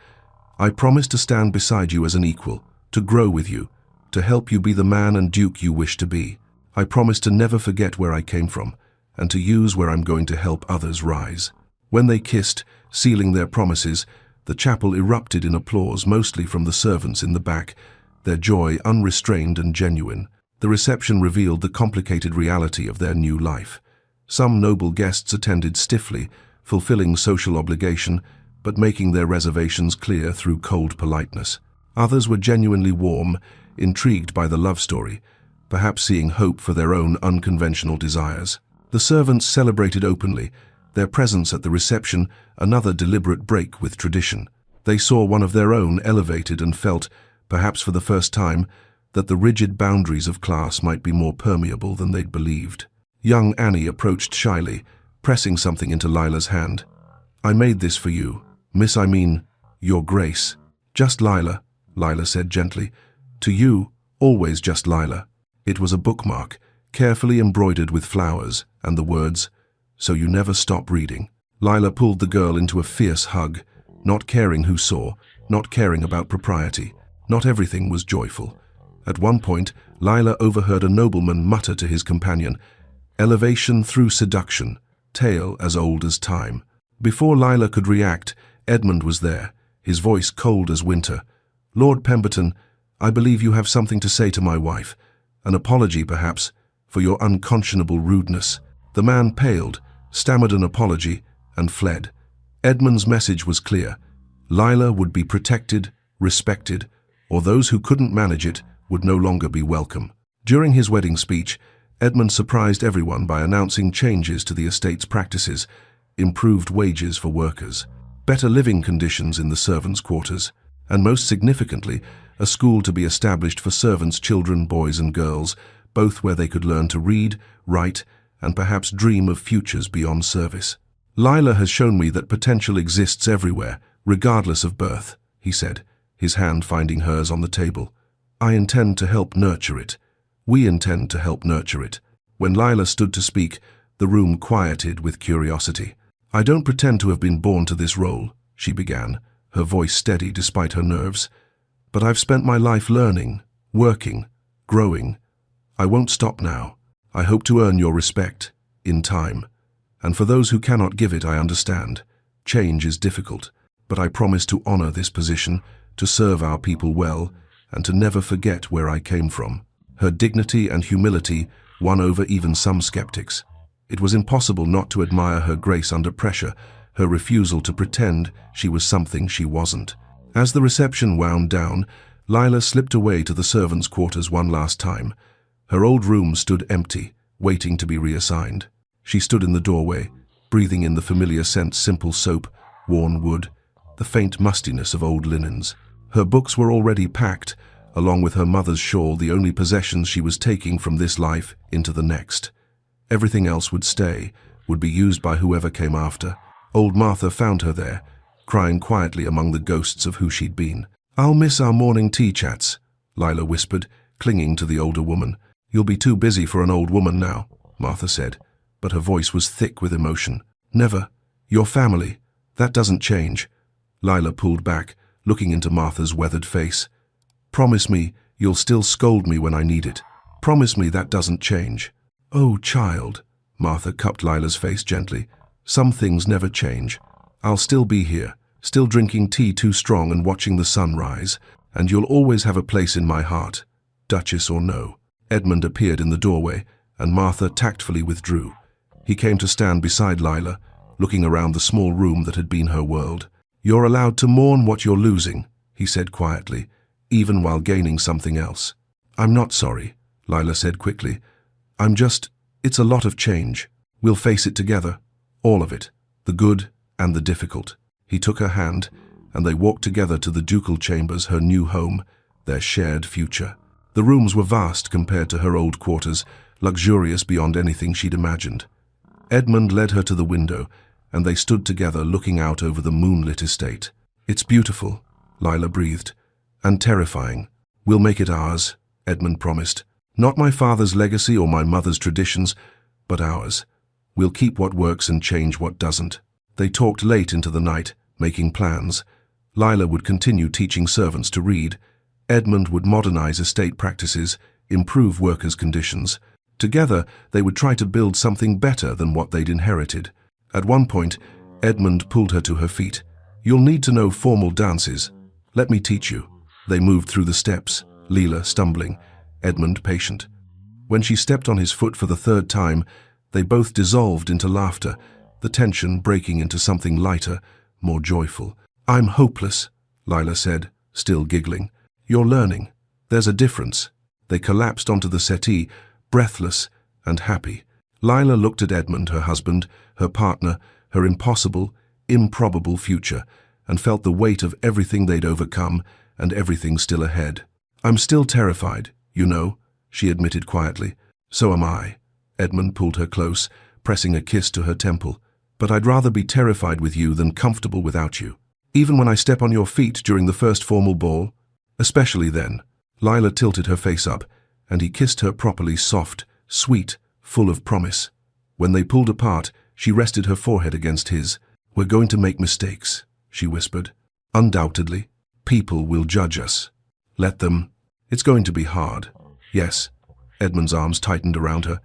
"I promise to stand beside you as an equal, to grow with you, to help you be the man and duke you wish to be. I promise to never forget where I came from, and to use where I'm going to help others rise." When they kissed, sealing their promises, the chapel erupted in applause, mostly from the servants in the back, their joy unrestrained and genuine. The reception revealed the complicated reality of their new life. Some noble guests attended stiffly, fulfilling social obligation, but making their reservations clear through cold politeness. Others were genuinely warm, intrigued by the love story, perhaps seeing hope for their own unconventional desires. The servants celebrated openly, their presence at the reception another deliberate break with tradition. They saw one of their own elevated and felt, perhaps for the first time, that the rigid boundaries of class might be more permeable than they'd believed. Young Annie approached shyly, pressing something into Lila's hand. "I made this for you, Miss, I mean, Your Grace." "Just Lila," Lila said gently. "To you, always just Lila." It was a bookmark, carefully embroidered with flowers, and the words, "So you never stop reading." Lila pulled the girl into a fierce hug, not caring who saw, not caring about propriety. Not everything was joyful. At one point, Lila overheard a nobleman mutter to his companion, "Elevation through seduction, tale as old as time." Before Lila could react, Edmund was there, his voice cold as winter. "Lord Pemberton, I believe you have something to say to my wife. An apology, perhaps, for your unconscionable rudeness." The man paled, stammered an apology, and fled. Edmund's message was clear. Lila would be protected, respected, or those who couldn't manage it would no longer be welcome. During his wedding speech, Edmund surprised everyone by announcing changes to the estate's practices, improved wages for workers, better living conditions in the servants' quarters, and most significantly, a school to be established for servants' children, boys and girls, both where they could learn to read, write, and perhaps dream of futures beyond service. "Lila has shown me that potential exists everywhere, regardless of birth," he said, his hand finding hers on the table. "I intend to help nurture it. We intend to help nurture it." When Lila stood to speak, the room quieted with curiosity. "I don't pretend to have been born to this role," she began, her voice steady despite her nerves. "But I've spent my life learning, working, growing. I won't stop now. I hope to earn your respect, in time. And for those who cannot give it, I understand. Change is difficult, but I promise to honor this position, to serve our people well, and to never forget where I came from." Her dignity and humility won over even some skeptics. It was impossible not to admire her grace under pressure, her refusal to pretend she was something she wasn't. As the reception wound down, Lila slipped away to the servants' quarters one last time. Her old room stood empty, waiting to be reassigned. She stood in the doorway, breathing in the familiar scent, simple soap, worn wood, the faint mustiness of old linens. Her books were already packed, along with her mother's shawl, the only possessions she was taking from this life into the next. Everything else would stay, would be used by whoever came after. Old Martha found her there, crying quietly among the ghosts of who she'd been. "I'll miss our morning tea chats," Lila whispered, clinging to the older woman. "You'll be too busy for an old woman now," Martha said, but her voice was thick with emotion. "Never. Your family. That doesn't change." Lila pulled back, looking into Martha's weathered face. "Promise me you'll still scold me when I need it. Promise me that doesn't change." "Oh, child," Martha cupped Lila's face gently. "Some things never change. I'll still be here, still drinking tea too strong and watching the sun rise, and you'll always have a place in my heart, Duchess or no." Edmund appeared in the doorway, and Martha tactfully withdrew. He came to stand beside Lila, looking around the small room that had been her world. "You're allowed to mourn what you're losing," he said quietly, "even while gaining something else." I'm not sorry, Lila said quickly. It's a lot of change. We'll face it together. All of it. The good and the difficult. He took her hand, and they walked together to the ducal chambers, her new home, their shared future. The rooms were vast compared to her old quarters, luxurious beyond anything she'd imagined. Edmund led her to the window, and they stood together looking out over the moonlit estate. It's beautiful, Lila breathed, and terrifying. We'll make it ours, Edmund promised. Not my father's legacy or my mother's traditions, but ours. We'll keep what works and change what doesn't. They talked late into the night, making plans. Lila would continue teaching servants to read. Edmund would modernize estate practices, improve workers' conditions. Together, they would try to build something better than what they'd inherited. At one point, Edmund pulled her to her feet. You'll need to know formal dances. Let me teach you. They moved through the steps, Lila stumbling, Edmund patient. When she stepped on his foot for the third time, they both dissolved into laughter, the tension breaking into something lighter, more joyful. I'm hopeless, Lila said, still giggling. You're learning. There's a difference. They collapsed onto the settee, breathless and happy. Lila looked at Edmund, her husband, her partner, her impossible, improbable future, and felt the weight of everything they'd overcome and everything still ahead. I'm still terrified, you know, she admitted quietly. So am I. Edmund pulled her close, pressing a kiss to her temple. But I'd rather be terrified with you than comfortable without you. Even when I step on your feet during the first formal ball? Especially then. Lila tilted her face up, and he kissed her properly, soft, sweet, full of promise. When they pulled apart, she rested her forehead against his. We're going to make mistakes, she whispered. Undoubtedly. People will judge us. Let them. It's going to be hard. Yes. Edmund's arms tightened around her.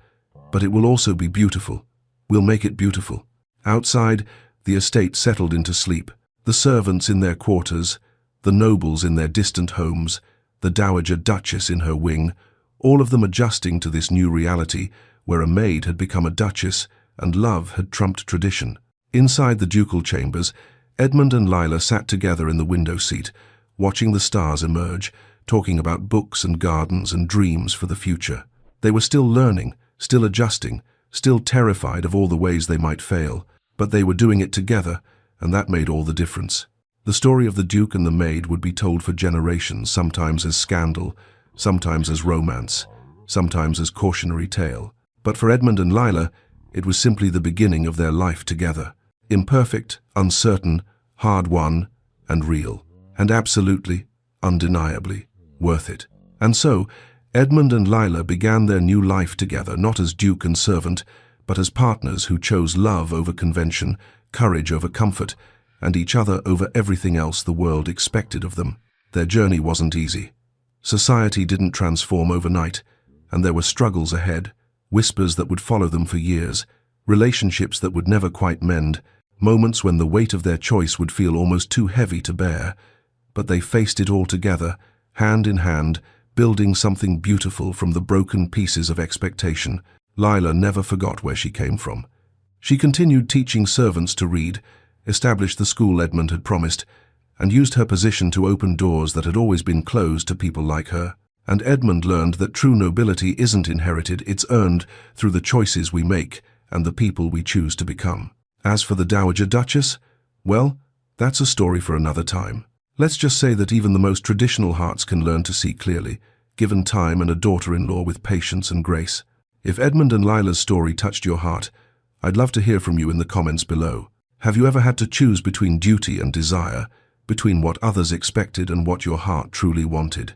But it will also be beautiful. We'll make it beautiful. Outside, the estate settled into sleep. The servants in their quarters, the nobles in their distant homes, the Dowager Duchess in her wing, all of them adjusting to this new reality where a maid had become a duchess and love had trumped tradition. Inside the ducal chambers, Edmund and Lila sat together in the window seat, watching the stars emerge, talking about books and gardens and dreams for the future. They were still learning, still adjusting, still terrified of all the ways they might fail, but they were doing it together, and that made all the difference. The story of the Duke and the Maid would be told for generations, sometimes as scandal, sometimes as romance, sometimes as cautionary tale. But for Edmund and Lila, it was simply the beginning of their life together. Imperfect, uncertain, hard-won, and real. And absolutely, undeniably, worth it. And so, Edmund and Lila began their new life together, not as duke and servant, but as partners who chose love over convention, courage over comfort, and each other over everything else the world expected of them. Their journey wasn't easy. Society didn't transform overnight, and there were struggles ahead, whispers that would follow them for years, relationships that would never quite mend, moments when the weight of their choice would feel almost too heavy to bear. But they faced it all together, hand in hand, building something beautiful from the broken pieces of expectation. Lila never forgot where she came from. She continued teaching servants to read, established the school Edmund had promised, and used her position to open doors that had always been closed to people like her. And Edmund learned that true nobility isn't inherited, it's earned through the choices we make and the people we choose to become. As for the Dowager Duchess, well, that's a story for another time. Let's just say that even the most traditional hearts can learn to see clearly, given time and a daughter-in-law with patience and grace. If Edmund and Lila's story touched your heart, I'd love to hear from you in the comments below. Have you ever had to choose between duty and desire, between what others expected and what your heart truly wanted?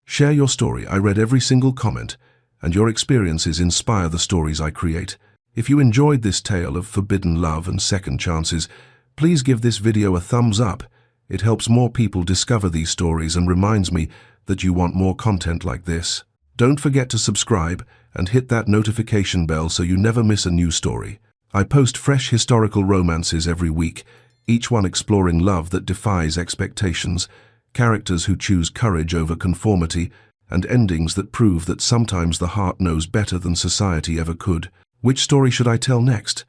Share your story. I read every single comment, and your experiences inspire the stories I create. If you enjoyed this tale of forbidden love and second chances, please give this video a thumbs up. It helps more people discover these stories and reminds me that you want more content like this. Don't forget to subscribe and hit that notification bell so you never miss a new story. I post fresh historical romances every week, each one exploring love that defies expectations, characters who choose courage over conformity, and endings that prove that sometimes the heart knows better than society ever could. Which story should I tell next?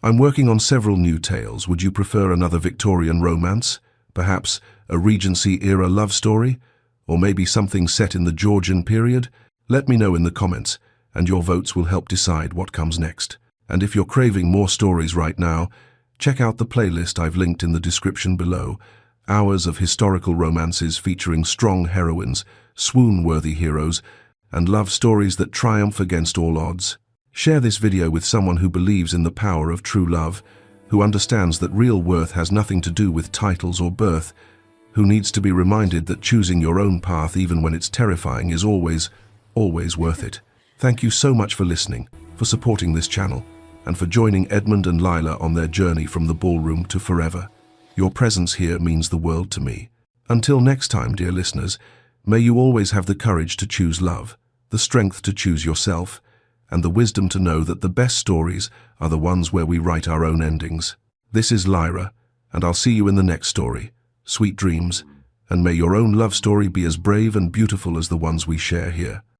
I'm working on several new tales. Would you prefer another Victorian romance? Perhaps a Regency-era love story? Or maybe something set in the Georgian period? Let me know in the comments, and your votes will help decide what comes next. And if you're craving more stories right now, check out the playlist I've linked in the description below. Hours of historical romances featuring strong heroines, swoon-worthy heroes, and love stories that triumph against all odds. Share this video with someone who believes in the power of true love, who understands that real worth has nothing to do with titles or birth, who needs to be reminded that choosing your own path even when it's terrifying is always worth it. Thank you so much for listening, for supporting this channel, and for joining Edmund and Lila on their journey from the ballroom to forever. Your presence here means the world to me. Until next time, dear listeners, may you always have the courage to choose love, the strength to choose yourself, and the wisdom to know that the best stories are the ones where we write our own endings. This is Lyra, and I'll see you in the next story. Sweet dreams, and may your own love story be as brave and beautiful as the ones we share here.